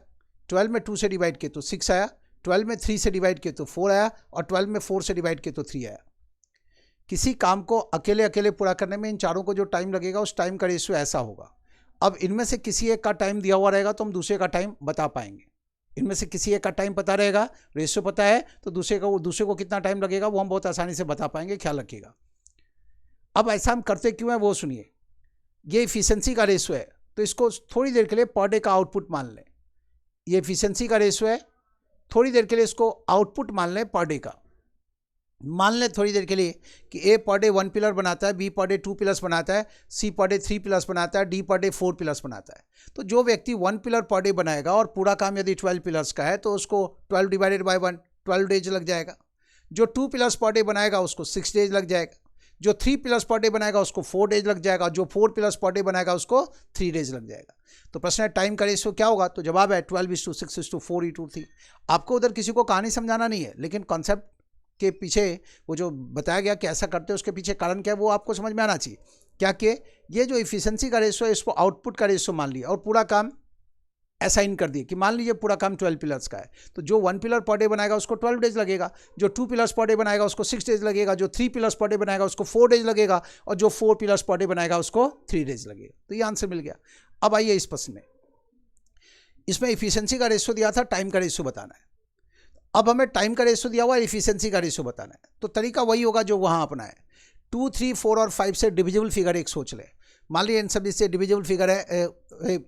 12 में 2 से डिवाइड किए तो 6 आया, 12 में 3 से डिवाइड किए तो 4 आया, और 12 में 4 से डिवाइड किए तो 3 आया। किसी काम को अकेले अकेले पूरा करने में इन चारों को जो टाइम लगेगा उस टाइम का रेशियो ऐसा होगा। अब इनमें से किसी एक का टाइम दिया हुआ रहेगा तो हम दूसरे का टाइम बता पाएंगे। इनमें से किसी एक का टाइम पता रहेगा, रेशियो पता है, तो दूसरे को कितना टाइम लगेगा वो हम बहुत आसानी से बता पाएंगे, ख्याल रखिएगा। अब ऐसा हम करते क्यों है वो सुनिए। ये इफिशिएंसी का रेशियो है तो इसको थोड़ी देर के लिए पर डे का आउटपुट मान लें। ये इफिशिएंसी का रेशियो है, थोड़ी देर के लिए इसको आउटपुट मान लें पर डे का। मान लें थोड़ी देर के लिए कि ए पर डे 1 पिलर बनाता है, बी पर डे 2 पिलर्स बनाता है, सी पर डे 3 पिलर्स बनाता है, डी पर डे 4 पिलर्स बनाता है। तो जो व्यक्ति 1 पिलर पर डे बनाएगा और पूरा काम यदि 12 पिलर्स का है तो उसको 12 डिवाइडेड बाय 1 12 डेज लग जाएगा। जो 2 पिलर्स पर डे बनाएगा उसको 6 डेज लग जाएगा। जो 3 पिलर्स पर डे बनाएगा उसको 4 डेज लग जाएगा। जो 4 पिलर्स पर डे बनाएगा उसको 3 डेज लग जाएगा। तो प्रश्न है टाइम का रेशियो क्या होगा? तो जवाब है 12:6:4:3। आपको उधर किसी को कहानी समझाना नहीं है, लेकिन कॉन्सेप्ट के पीछे वो जो बताया गया कि ऐसा करते हैं उसके पीछे कारण क्या है वो आपको समझ में आना चाहिए। क्या कि ये जो इफिशिएंसी का रेशियो है इसको आउटपुट का रेशियो मान लिया और पूरा काम असाइन कर दिए कि मान लीजिए पूरा काम 12 पिलर्स का है, तो जो 1 पिलर पर डे बनाएगा उसको 12 डेज लगेगा, जो 2 पिलर्स पर डे बनाएगा उसको 6 डेज लगेगा, जो 3 पिलर्स पर डे बनाएगा उसको 4 डेज लगेगा, और जो 4 पिलर्स पर डे बनाएगा उसको 3 डेज लगेगा। तो ये आंसर मिल गया। अब आइए इस प्रश्न में, इसमें इफिशियंसी का रेशियो दिया था, टाइम का रेशियो बताना है। अब हमें टाइम का रेशियो दिया हुआ है, इफिशियंसी का रेशियो बताना है। तो तरीका वही होगा जो वहाँ अपना है। 2, 3, 4 और 5 से डिविजिबल फिगर एक सोच ले। मान लीजिए इन सभी से डिविजिबल फिगर है,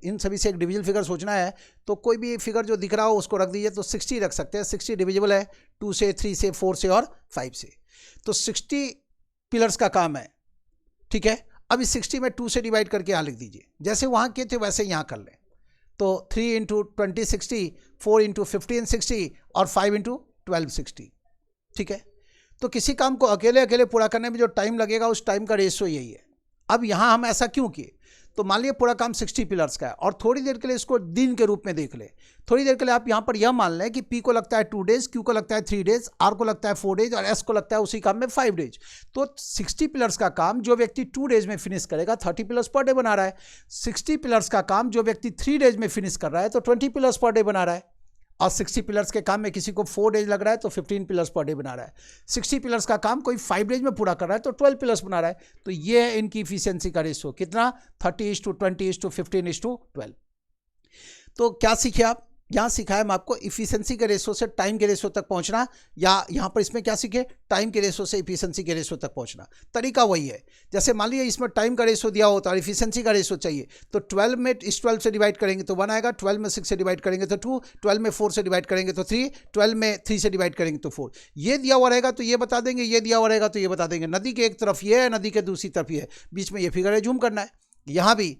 इन सभी से एक डिविजिबल फिगर सोचना है, तो कोई भी फिगर जो दिख रहा हो उसको रख दीजिए। तो 60 रख सकते हैं, 60 डिविजिबल है 2 से, 3 से, 4 से और 5 से। तो 60 पिलर्स का काम है, ठीक है। अब इस 60 में 2 से डिवाइड करके यहाँ लिख दीजिए, जैसे वहाँ किए थे वैसे यहाँ कर लें। तो 3 इंटू 20 60, 4 इंटू 15 60 और 5 इंटू 12 60, ठीक है। तो किसी काम को अकेले अकेले पूरा करने में जो टाइम लगेगा उस टाइम का रेशियो यही है। अब यहाँ हम ऐसा क्यों किए? तो मान लिया पूरा काम 60 पिलर्स का है और थोड़ी देर के लिए इसको दिन के रूप में देख ले। थोड़ी देर के लिए आप यहाँ पर यह मान लें कि P को लगता है 2 डेज, Q को लगता है 3 डेज, R को लगता है 4 डेज और S को लगता है उसी काम में 5 डेज। तो 60 पिलर्स का काम जो व्यक्ति 2 डेज में फिनिश करेगा, 30 पिलर्स पर डे बना रहा है। 60 पिलर्स का काम जो व्यक्ति 3 डेज में फिनिश कर रहा है तो 20 पिलर्स पर डे बना रहा है। और 60 पिलर्स के काम में किसी को 4 डेज लग रहा है तो 15 पिलर्स पर डे बना रहा है। 60 पिलर्स का काम कोई 5 डेज में पूरा कर रहा है तो 12 पिलर्स बना रहा है। तो ये है इनकी इफिशियंसी का रेशियो, कितना? 30:20:15:12। तो क्या सीखे आप? यहाँ सिखाया मैं आपको इफिशियंसी के रेशियो से टाइम के रेशियो तक पहुँचना, या यहाँ पर इसमें क्या सीखे? टाइम के रेशियो से इफिशियंसी के रेशियो तक पहुँचना। तरीका वही है। जैसे मान लीजिए इसमें टाइम का रेशियो दिया होता है और इफिशियंसी का रेशियो चाहिए, तो 12 में इस 12 से डिवाइड करेंगे तो 1 आएगा, 12 में 6 से डिवाइड करेंगे तो 2, 12 में 4 से डिवाइड करेंगे तो 3, 12 में 3 से डिवाइड करेंगे तो 4। ये दिया हुआ रहेगा तो ये बता देंगे, ये दिया हुआ रहेगा तो ये बता देंगे। नदी के एक तरफ ये है, नदी के दूसरी तरफ ये है, बीच में ये फिगर है, जूम करना है। यहाँ भी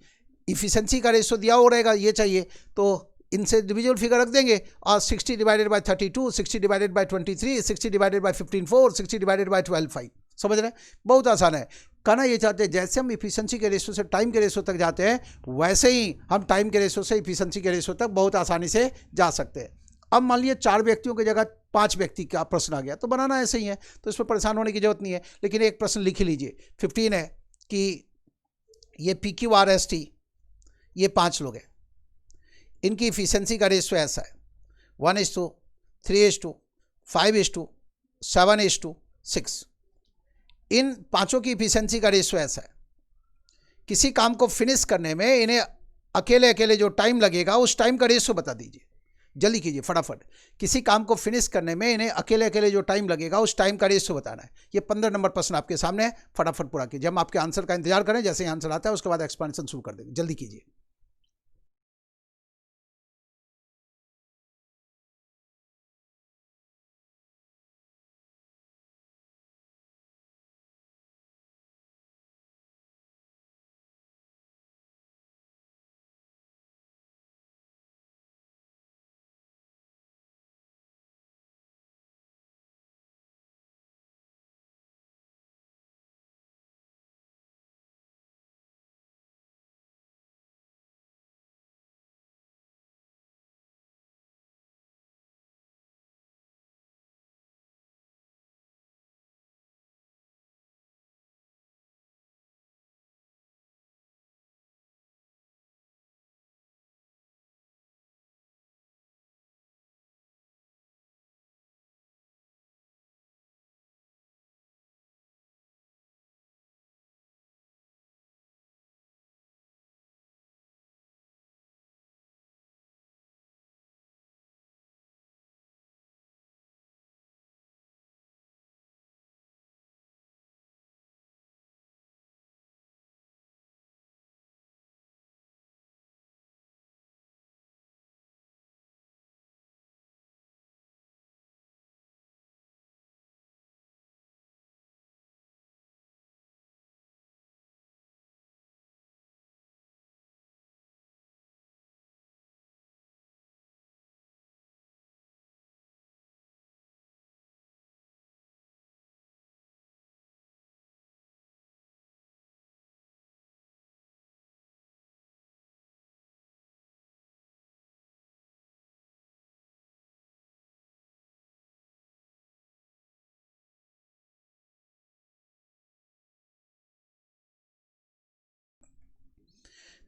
इफिशियंसी का रेशियो दिया हुआ रहेगा, ये चाहिए तो इनसे डिविजिबल फिगर रख देंगे और 60 divided by 32, 60 divided by 23, 60 divided by 15 4, 60 divided by 12 5। समझ रहे हैं? बहुत आसान है। कहना ये चाहते हैं जैसे हम इफिशियंसी के रेशियो से टाइम के रेशियो तक जाते हैं, वैसे ही हम टाइम के रेशियो से इफिशियंसी के रेशियो तक बहुत आसानी से जा सकते हैं। अब मान लीजिए 4 व्यक्तियों की जगह 5 व्यक्ति का प्रश्न आ गया, तो बनाना ऐसे ही है, तो इसमें परेशान होने की जरूरत नहीं है। लेकिन एक प्रश्न लिख लीजिए, 15 है कि ये PQRST, ये 5 लोग हैं, इनकी इफिशियंसी का रेशियो ऐसा है 1:3:5:7:6। इन पांचों की इफिशियंसी का रेशियो ऐसा है। किसी काम को फिनिश करने में इन्हें अकेले अकेले जो टाइम लगेगा उस टाइम का रेशियो बता दीजिए। जल्दी कीजिए फटाफट। किसी काम को फिनिश करने में इन्हें अकेले अकेले जो टाइम लगेगा उस टाइम का रेशियो बताना है। ये 15 नंबर प्रश्न आपके सामने है, फटाफट पूरा कीजिए। हम आपके आंसर का इंतजार करें, जैसे ही आंसर आता है उसके बाद एक्सपेंशन शुरू कर देंगे। जल्दी कीजिए।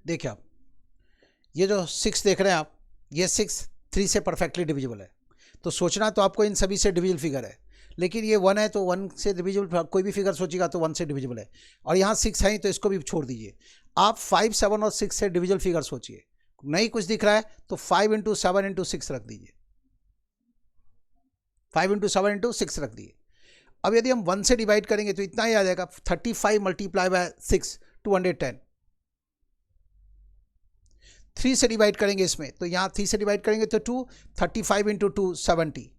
देखिए आप ये जो 6 देख रहे हैं आप, ये 6 3 से परफेक्टली डिविजिबल है। तो सोचना तो आपको इन सभी से डिविजिबल फिगर है, लेकिन ये 1 है तो 1 से डिविजिबल, कोई भी फिगर सोचिएगा तो 1 से डिविजिबल है। और यहाँ 6 है तो इसको भी छोड़ दीजिए। आप 5, 7 और 6 से डिविजिबल फिगर सोचिए। नहीं कुछ दिख रहा है तो 5 × 7 × 6 रख दीजिए। 5 × 7 × 6 रख दिए। अब यदि हम 1 से डिवाइड करेंगे तो इतना ही आ जाएगा, 35 × 6 210। 3 से डिवाइड करेंगे इसमें तो यहाँ 3 से डिवाइड करेंगे तो 2, 35 × 2 70।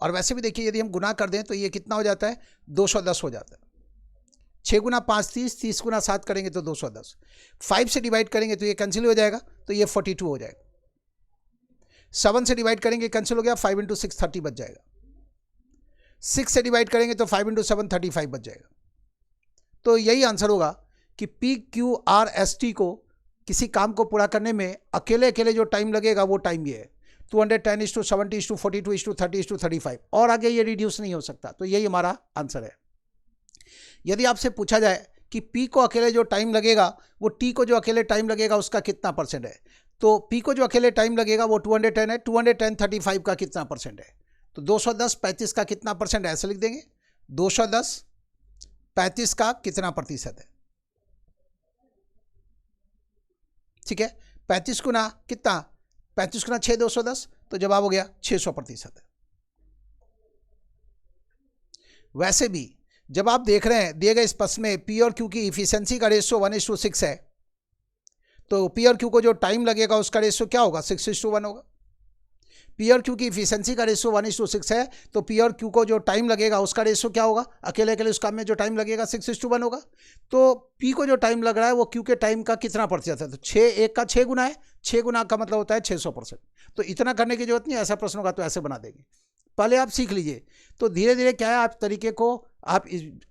और वैसे भी देखिए यदि हम गुना कर दें तो ये कितना हो जाता है, 210 हो जाता है। 6 × 5 30, 30 × 7 करेंगे तो 210। 5 से डिवाइड करेंगे तो ये कैंसिल हो जाएगा, तो ये 42 हो जाएगा। 7 से डिवाइड करेंगे कैंसिल हो गया, 5 × 6 30 बच जाएगा। 6 से डिवाइड करेंगे तो 5 × 7 35 बच जाएगा। तो यही आंसर होगा कि PQRST को किसी काम को पूरा करने में अकेले अकेले जो टाइम लगेगा वो टाइम ये है, 210:70:42:30:35 और आगे ये रिड्यूस नहीं हो सकता। तो यही हमारा आंसर है। यदि आपसे पूछा जाए कि P को अकेले जो टाइम लगेगा वो T को जो अकेले टाइम लगेगा उसका कितना परसेंट है, तो P को जो अकेले टाइम लगेगा वो 210 है, 210 35 का कितना परसेंट है, तो 210 35 का कितना परसेंट है, ऐसे लिख देंगे। 210 35 का कितना प्रतिशत है, ठीक है। 35 गुना कितना, 35 गुना 6 210, तो जवाब हो गया 600% है। वैसे भी जब आप देख रहे हैं दिए गए इस प्रश्न में P और Q की इफिशियंसी का रेशियो 1:6 है, तो P और Q को जो टाइम लगेगा उसका रेशियो क्या होगा, 6:1 होगा। P और Q की इफिशियंसी का रेशियो 1:6 है, तो P और Q को जो टाइम लगेगा उसका रेशियो क्या होगा, अकेले अकेले उस काम में जो टाइम लगेगा 6:1 होगा। तो P को जो टाइम लग रहा है वो Q के टाइम का कितना प्रतिशत है, तो 6 1 का 6 गुना है, 6 गुना का मतलब होता है 600%। तो इतना करने की जरूरत नहीं, ऐसा प्रश्न होगा तो ऐसे बना देंगे। पहले आप सीख लीजिए, तो धीरे धीरे क्या है आप तरीके को आप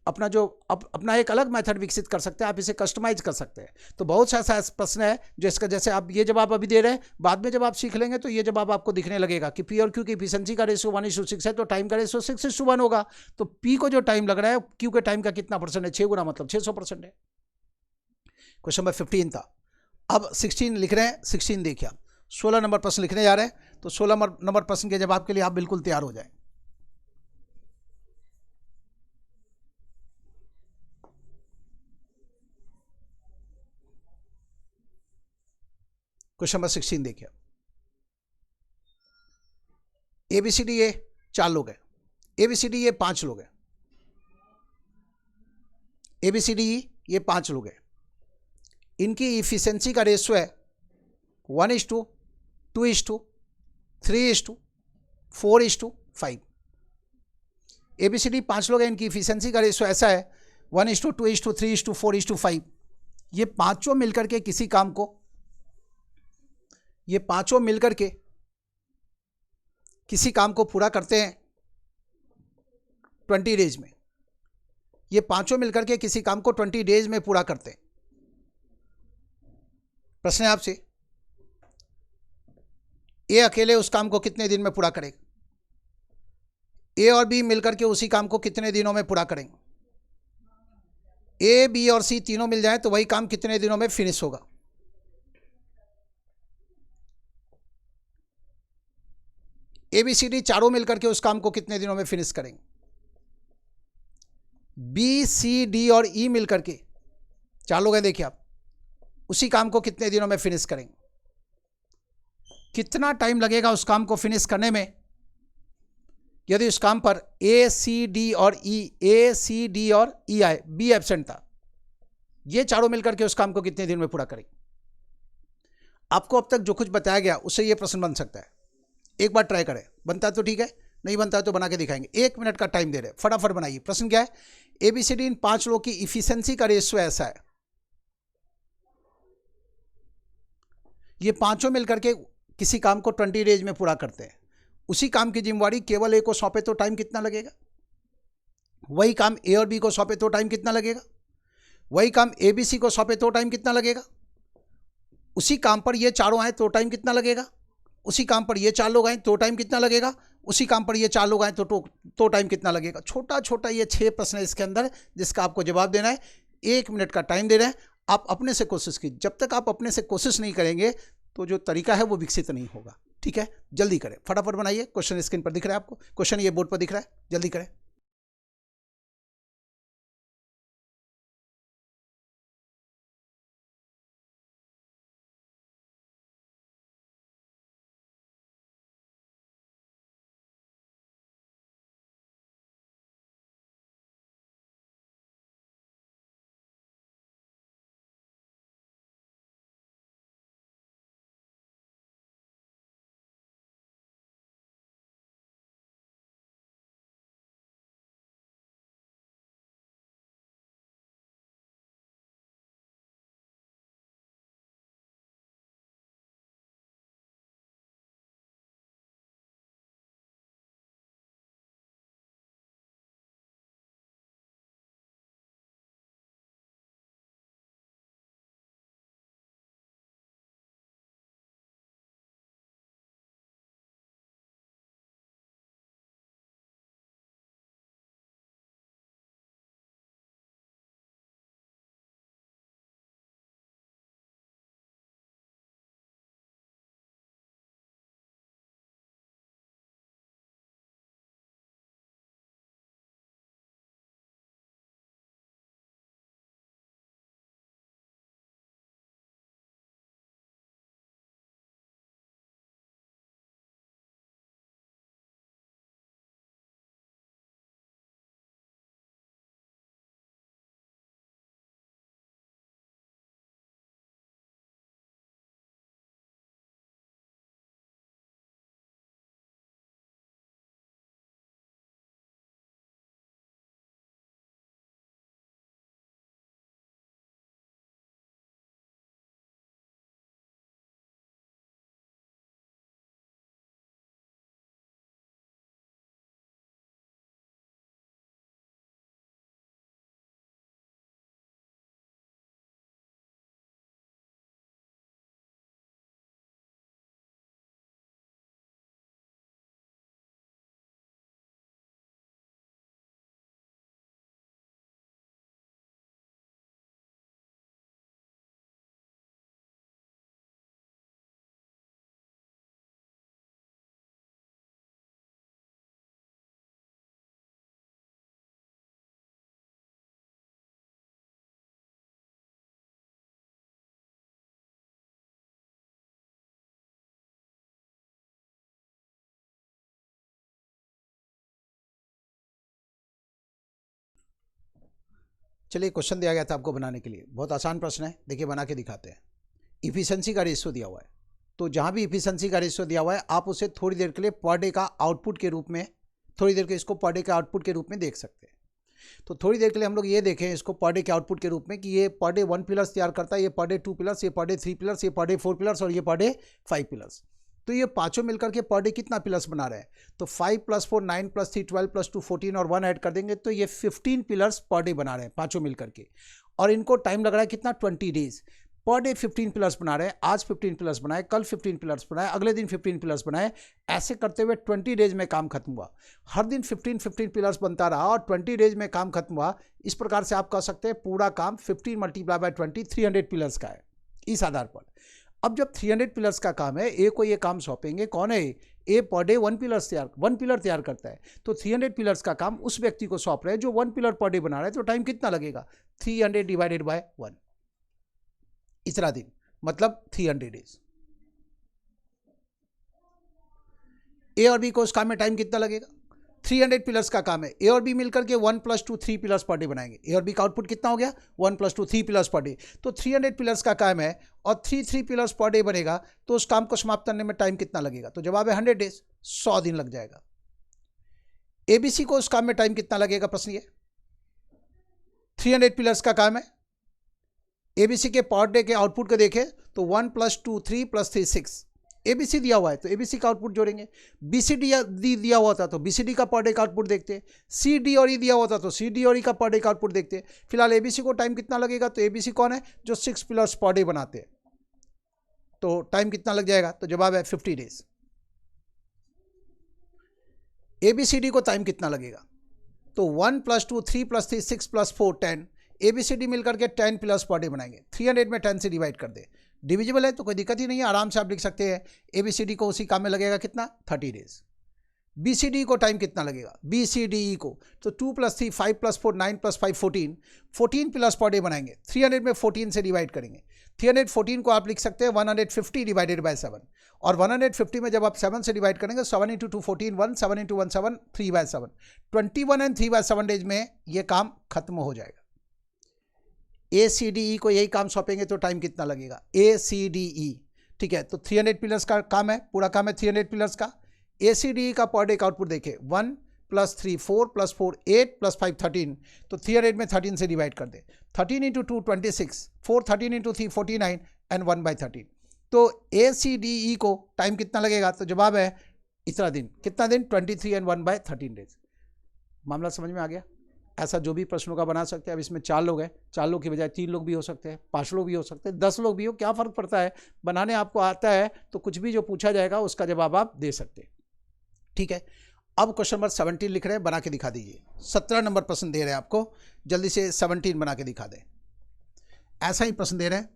अपना जो अपना एक अलग मेथड विकसित कर सकते हैं, आप इसे कस्टमाइज कर सकते हैं। तो बहुत सा ऐसा प्रश्न है जिसका जैसे आप ये जवाब अभी दे रहे हैं, बाद में जब आप सीख लेंगे तो ये जवाब आपको दिखने लगेगा कि P और Q की इफिशियंसी का रेशियो 1:6 है, तो टाइम का रेशियो 6:1 होगा। तो P को जो टाइम लग रहा है Q के टाइम का कितना परसेंट है, 6 गुना मतलब 600% है। क्वेश्चन नंबर 15 था। अब 16 लिख रहे हैं, 16 देखिए आप 16 नंबर प्रश्न लिखने जा रहे हैं, तो 16 नंबर प्रश्न के जवाब के लिए आप बिल्कुल तैयार हो जाएं। क्वेश्चन नंबर 16 देखिए, ABCD ये 4 लोग हैं, ABCD ये 5 लोग हैं, ABCD ये 5 लोग हैं। इनकी इफिशियंसी का रेशियो है 1:2:3:4:5। ABCD 5 लोग हैं, इनकी इफिशियंसी का रेशियो ऐसा है 1:2:3:4:5। ये पांचों मिलकर के किसी काम को, ये पांचों मिलकर के किसी काम को पूरा करते हैं 20 डेज में। ये पांचों मिलकर के किसी काम को 20 डेज में पूरा करते हैं। प्रश्न है आपसे, ए अकेले उस काम को कितने दिन में पूरा करेगा, ए और बी मिलकर के उसी काम को कितने दिनों में पूरा करेंगे, ए बी और सी तीनों मिल जाए तो वही काम कितने दिनों में फिनिश होगा। ABCD चारों मिलकर के उस काम को कितने दिनों में फिनिश करेंगे, बी सी डी और ई मिलकर के 4 लोग हैं, देखिए आप उसी काम को कितने दिनों में फिनिश करेंगे। कितना टाइम लगेगा उस काम को फिनिश करने में यदि उस काम पर ए सी डी और ई आए, बी एब्सेंट था, ये चारों मिलकर के उस काम को कितने दिन में पूरा करेंगे। आपको अब तक जो कुछ बताया गया उससे ये प्रश्न बन सकता है, एक बार ट्राई करें, बनता है तो ठीक है, नहीं बनता है तो बना के दिखाएंगे। 1 मिनट का टाइम दे रहे हैं, फटाफट बनाइए। प्रश्न क्या है, ABCD इन 5 लोगों की इफिशियंसी का रेशियो ऐसा है, ये पांचों मिलकर के किसी काम को 20 डेज में पूरा करते हैं। उसी काम की जिम्मेवारी केवल ए को सौंपे तो टाइम कितना लगेगा, वही काम ए और बी को सौंपे तो टाइम कितना लगेगा, वही काम ABC को सौंपे तो टाइम कितना लगेगा, उसी काम पर ये चारों आए तो टाइम कितना लगेगा, उसी काम पर ये 4 लोग आए तो टाइम कितना लगेगा, उसी काम पर ये 4 लोग आए तो टाइम कितना लगेगा। छोटा छोटा ये 6 प्रश्न है इसके अंदर जिसका आपको जवाब देना है। 1 मिनट का टाइम दे रहे हैं आप अपने से कोशिश कीजिए, जब तक आप अपने से कोशिश नहीं करेंगे तो जो तरीका है वो विकसित नहीं होगा। ठीक है, जल्दी करें, फटाफट बनाइए। क्वेश्चन स्क्रीन पर दिख रहा है आपको, क्वेश्चन ये बोर्ड पर दिख रहा है, जल्दी करें। चलिए, क्वेश्चन दिया गया था आपको बनाने के लिए, बहुत आसान प्रश्न है, देखिए बना के दिखाते हैं। इफिशिएंसी का रेशियो दिया हुआ है, तो जहाँ भी इफिशिएंसी का रेशियो दिया हुआ है आप उसे थोड़ी देर के लिए पर डे का आउटपुट के रूप में, थोड़ी देर के इसको पर डे के आउटपुट के रूप में देख सकते हैं। तो थोड़ी देर के लिए हम लोग ये देखें इसको पर डे के आउटपुट के रूप में कि ये पर डे 1 पिलर्स तैयार करता है, ये पर डे 2 पिलर्स, ये पर डे 3 पिलर्स, ये पर डे 4 पिलर्स और ये पर डे 5 पिलर्स। तो ये पांचों मिलकर के पर डे कितना पिलर्स बना रहे हैं? तो 5 + 4 9 + 3 12 + 2 14 और 1 ऐड कर देंगे तो ये 15 पिलर्स पर डे बना रहे हैं पांचों मिलकर के। और इनको टाइम लग रहा है कितना? 20 डेज। पर डे 15 पिलर्स बना रहे हैं, आज 15 पिलर्स बनाए, कल 15 पिलर्स बनाए, अगले दिन 15 पिलर्स बनाए, ऐसे करते हुए 20 डेज में काम खत्म हुआ। हर दिन 15 पिलर्स बनता रहा और 20 डेज में काम खत्म हुआ। इस प्रकार से आप कह सकते हैं पूरा काम 15 × 20 300 पिलर्स का है। इस आधार पर अब जब 300 पिलर्स का काम है, ए को ये काम सौंपेंगे, कौन है ए? पर डे 1 पिलर तैयार करता है, तो 300 पिलर्स का काम उस व्यक्ति को सौंप रहे हैं जो 1 पिलर पर डे बना रहा है। तो टाइम कितना लगेगा? 300 / 1, इतना दिन, मतलब 300 डेज। ए और बी को उस काम में टाइम कितना लगेगा? 300 पिलर्स का काम है, ए और बी मिलकर के 1 + 2 3 पिलर्स पर डे बनाएंगे। ए और बी का आउटपुट कितना हो गया? 1 + 2 3 पिलर्स पर डे। तो 300 पिलर्स का काम है और 3 पिलर्स पर डे बनेगा, तो उस काम को समाप्त करने में टाइम कितना लगेगा? तो जवाब है 100 डेज, 100 दिन लग जाएगा। एबीसी को उस काम में टाइम कितना लगेगा? प्रश्न ये, 300 पिलर्स का काम है, एबीसी के पर डे के आउटपुट को देखें तो 1 + 2 3 + 3 6। एबीसी दिया हुआ है तो एबीसी का आउटपुट जोड़ेंगे। बीसीडी दिया हुआ था तो बीसीडी का पर डे का आउटपुट देखते हैं। सी डी और ई दिया हुआ था तो सी डी और ई का पर डे का आउटपुट देखते हैं। फिलहाल एबीसी को टाइम कितना लगेगा? तो एबीसी कौन है? जो 6 पिलर्स पर डे बनाते हैं। तो टाइम कितना लग जाएगा? तो जवाब है 50 डेज। एबीसीडी को टाइम कितना लगेगा? तो 1 + 2 3 + 3 6 + 4 10। ए बी सी डी मिलकर के 10 प्लस पर डे बनाएंगे। 300 में 10 से डिवाइड कर दे, डिविजिबल है तो कोई दिक्कत ही नहीं है, आराम से आप लिख सकते हैं। ए बी सी डी को उसी काम में लगेगा कितना, 30 डेज। बी सी डी को टाइम कितना लगेगा, बी सी डी ई को, तो 2 + 3 5 + 4 9 + 5 14, 14 प्लस पर डे बनाएंगे। 300 में 14 से डिवाइड करेंगे। 314 को आप लिख सकते हैं 150 डिवाइडेड बाय 7, और 150 में जब आप 7 से डिवाइड करेंगे 7 × 2 14, 1 7 × 1 7, 3/7, 21 एंड 3/7 डेज में ये काम खत्म हो जाएगा। ए सी डी ई को यही काम सौंपेंगे तो टाइम कितना लगेगा, ए सी डी ई, ठीक है। तो 300 पिलर्स का काम है, पूरा काम है 300 पिलर्स का। ए सी डी ई का पर डे का आउटपुट देखिए, 1 + 3 4 + 4 8 + 5 13, तो 300 में 13 से डिवाइड कर दे। 13 × 2 26, 4 13 × 3 49 एंड 1/13। तो ए सी डी ई को टाइम कितना लगेगा, तो जवाब है इतना दिन, कितना दिन, 23 एंड 1/13 डेज। मामला समझ में आ गया। ऐसा जो भी प्रश्नों का बना सकते हैं। अब इसमें 4 लोग हैं, 4 लोग की बजाय 3 लोग भी हो सकते हैं, 5 लोग भी हो सकते हैं, 10 लोग भी हो, क्या फ़र्क पड़ता है, बनाने आपको आता है तो कुछ भी जो पूछा जाएगा उसका जवाब आप दे सकते हैं, ठीक है। अब क्वेश्चन नंबर 17 लिख रहे हैं, बना के दिखा दीजिए। 17 नंबर प्रश्न दे रहे हैं आपको, जल्दी से 17 बना के दिखा दें। ऐसा ही प्रश्न दे रहे हैं,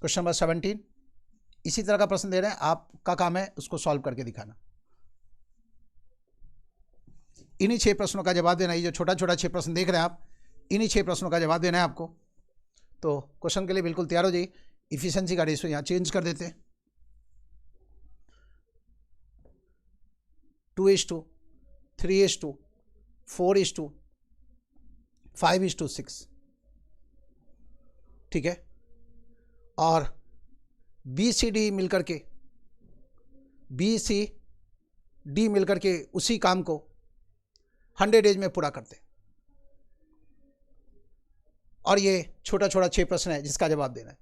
क्वेश्चन नंबर 17 इसी तरह का प्रश्न दे रहे हैं, आपका काम है उसको सॉल्व करके दिखाना। इन्हीं 6 प्रश्नों का जवाब देना। ये जो छोटा छोटा 6 प्रश्न देख रहे हैं आप, इन्हीं 6 प्रश्नों का जवाब देना है आपको। तो क्वेश्चन के लिए बिल्कुल तैयार हो जाइए। इफिशिएंसी का रेशियो यहाँ चेंज कर देते हैं, 2:3:4:5:6, ठीक है। और बी सी डी मिलकर के उसी काम को 100 डेज में पूरा करते। और ये छोटा छोटा 6 प्रश्न है जिसका जवाब देना है।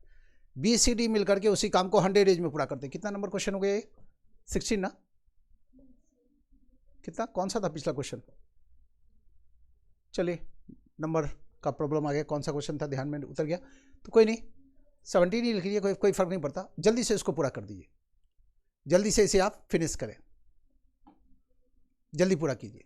बी सी डी मिलकर के उसी काम को 100 डेज में पूरा करते। कितना नंबर क्वेश्चन हो गया ये, 16 ना, कितना, कौन सा था पिछला क्वेश्चन, चलिए नंबर का प्रॉब्लम आ गया, कौन सा क्वेश्चन था ध्यान में उतर गया, तो कोई नहीं, 17 ही लिख लीजिए, कोई फर्क नहीं पड़ता। जल्दी से इसको पूरा कर दीजिए, जल्दी से इसे आप फिनिश करें, जल्दी पूरा कीजिए।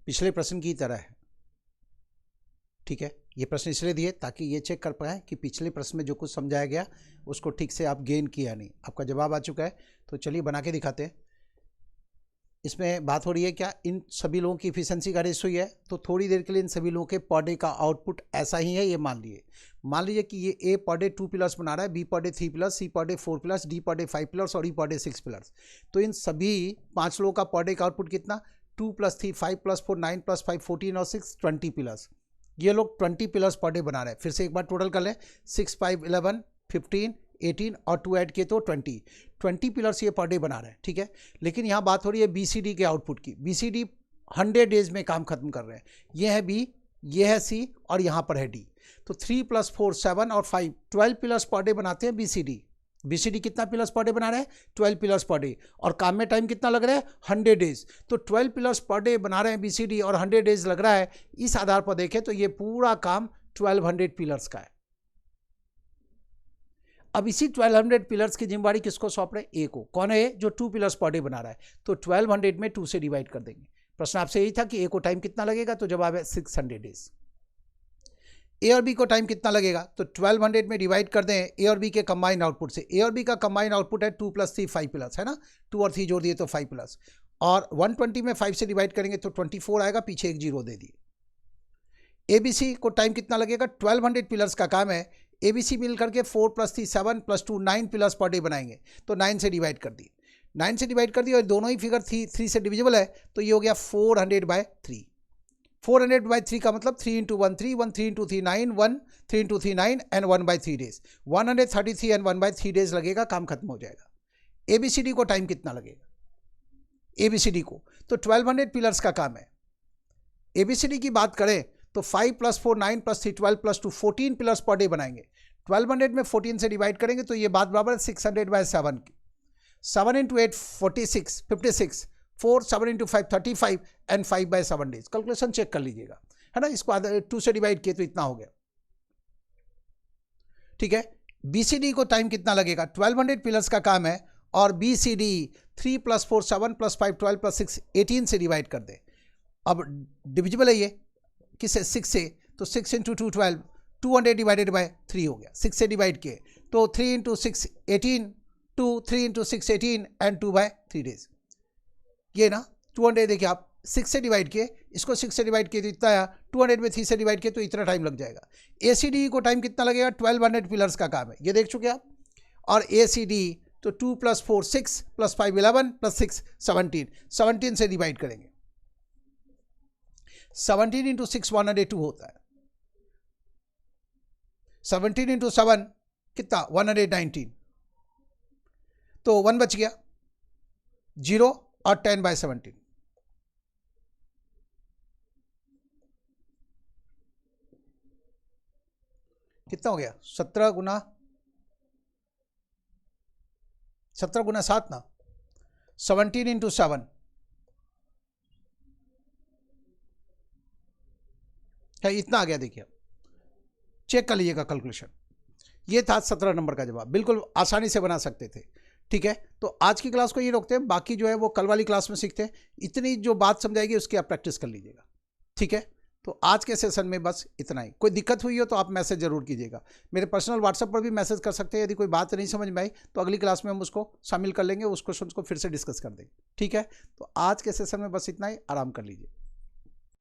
पिछले प्रश्न की तरह है। ठीक है, ये प्रश्न इसलिए दिए ताकि ये चेक कर पाएँ कि पिछले प्रश्न में जो कुछ समझाया गया उसको ठीक से आप गेन किया नहीं। आपका जवाब आ चुका है, तो चलिए बना के दिखाते हैं। इसमें बात हो रही है क्या, इन सभी लोगों की इफिशिएंसी का रेशो ही है, तो थोड़ी देर के लिए इन सभी लोगों के पर डे का आउटपुट ऐसा ही है। ये मान लीजिए कि ये ए पर डे 2 पिलर्स बना रहा है, B per day 3 pillars, C per day 4 pillars, D per day 5 pillars और ई पर डे 6 पिलर्स। तो इन सभी 5 लोगों का पर डे का आउटपुट कितना, 2 + 3 5 + 4 9 + 5 14 और 6 20 पिलर्स। ये लोग 20 पिलर्स पर डे बना रहे हैं। फिर से एक बार टोटल कर लें, 6 5 11 15 18 और 2 ऐड किए तो 20 पिलर्स ये पर डे बना रहे हैं। ठीक है, लेकिन यहाँ बात हो रही है BCD के आउटपुट की। BCD 100 डेज में काम खत्म कर रहे हैं। ये है B, ये है C और यहाँ पर है D। तो 3 + 4 7 और 5 12 पिलर्स पर डे बनाते हैं BCD कितना पिलर्स पर डे बना रहे हैं, 12 पिलर्स पर डे, और काम में टाइम कितना लग रहा है, 100 डेज। तो 12 पिलर्स पर डे बना रहे हैं BCD और 100 डेज लग रहा है। इस आधार पर देखें तो ये पूरा काम 1200 पिलर्स का है। अब इसी 1200 पिलर्स की जिम्मेवारी किसको सौंप रहे हैं, ए को। कौन है, जो 2 पिलर्स पर डे बना रहा है। तो 1200 में 2 से डिवाइड कर देंगे। प्रश्न आपसे यही था कि ए को टाइम कितना लगेगा, तो जवाब है 600 डेज। ए और बी को टाइम कितना लगेगा, तो 1200 में डिवाइड कर दें ए और बी के कंबाइन आउटपुट से। ए और बी का कंबाइन आउटपुट है 2 + 3 5 पिलर्स, है ना, 2 और 3 जोड़ दिए तो 5 पिलर्स, और 120 में 5 से डिवाइड करेंगे तो 24 आएगा, पीछे एक 0 दे दिए। ABC को टाइम कितना लगेगा, 1200 पिलर्स का काम है। ABC मिल करके 4 + 3 7 + 2 9 पिलर्स पर डे बनाएंगे, तो 9 से डिवाइड कर दिए। 9 से डिवाइड कर दिए और दोनों ही फिगर 3 से डिविजिबल है, तो ये हो गया 400/3। 400/3 का मतलब 3 × 1 3 1 3 × 3 9 1 3 × 3 9 एंड 1/3 डेज। 133 एंड 1/3 डेज लगेगा, काम खत्म हो जाएगा। ABCD को टाइम कितना लगेगा, ABCD को तो 1200 पिलर्स का काम है। ABCD की बात करें तो 5 + 4 9 + 3 12 + 2 14 पिलर्स पर डे बनाएंगे। 1200 में 14 से डिवाइड करेंगे तो ये बात बराबर है 600/7 की। 7 × 8 46 56 4 7 × 5 35 एंड 5/7 डेज। कैलकुलेशन चेक कर लीजिएगा, है ना, इसको 2 से डिवाइड किए तो इतना हो गया। ठीक है, BCD को टाइम कितना लगेगा, 1200 पिलर्स का काम है, और BCD 3 + 4 7 + 5 12 + 6 18 से डिवाइड कर दे। अब डिविजिबल है ये किससे, 6 से, तो 6 × 2 12 200/3 हो गया। 6 से डिवाइड किए तो 3 × 6 18 2 3 × 6 18 एंड 2/3 डेज। ये ना 200 देखिए आप 6 से डिवाइड किए, इसको 6 से डिवाइड किए तो इतना आया, 200 में 3 से डिवाइड किए तो इतना टाइम लग जाएगा। ACD को टाइम कितना लगेगा, 1200 पिलर्स का काम है, ये देख चुके आप। और ACD तो 2 + 4 6 + 5 11 + 6 17 से डिवाइड करेंगे। 17 × 6 102 होता है। 17 × 7 कितना, 119, तो 1 बच गया, 0 और 10/17। कितना हो गया, 17 × 7 ना, 17 × 7 है, इतना आ गया। देखिए चेक कर लीजिएगा कैलकुलेशन। ये था 17 नंबर का जवाब, बिल्कुल आसानी से बना सकते थे। ठीक है, तो आज की क्लास को ये रोकते हैं, बाकी जो है वो कल वाली क्लास में सीखते हैं। इतनी जो बात समझाएगी उसकी आप प्रैक्टिस कर लीजिएगा। ठीक है, तो आज के सेशन में बस इतना ही। कोई दिक्कत हुई हो तो आप मैसेज जरूर कीजिएगा। मेरे पर्सनल व्हाट्सएप पर भी मैसेज कर सकते हैं। यदि कोई बात नहीं समझ में आई तो अगली क्लास में हम उसको शामिल कर लेंगे, उस क्वेश्चन को फिर से डिस्कस कर देंगे। ठीक है, तो आज के सेशन में बस इतना ही, आराम कर लीजिए।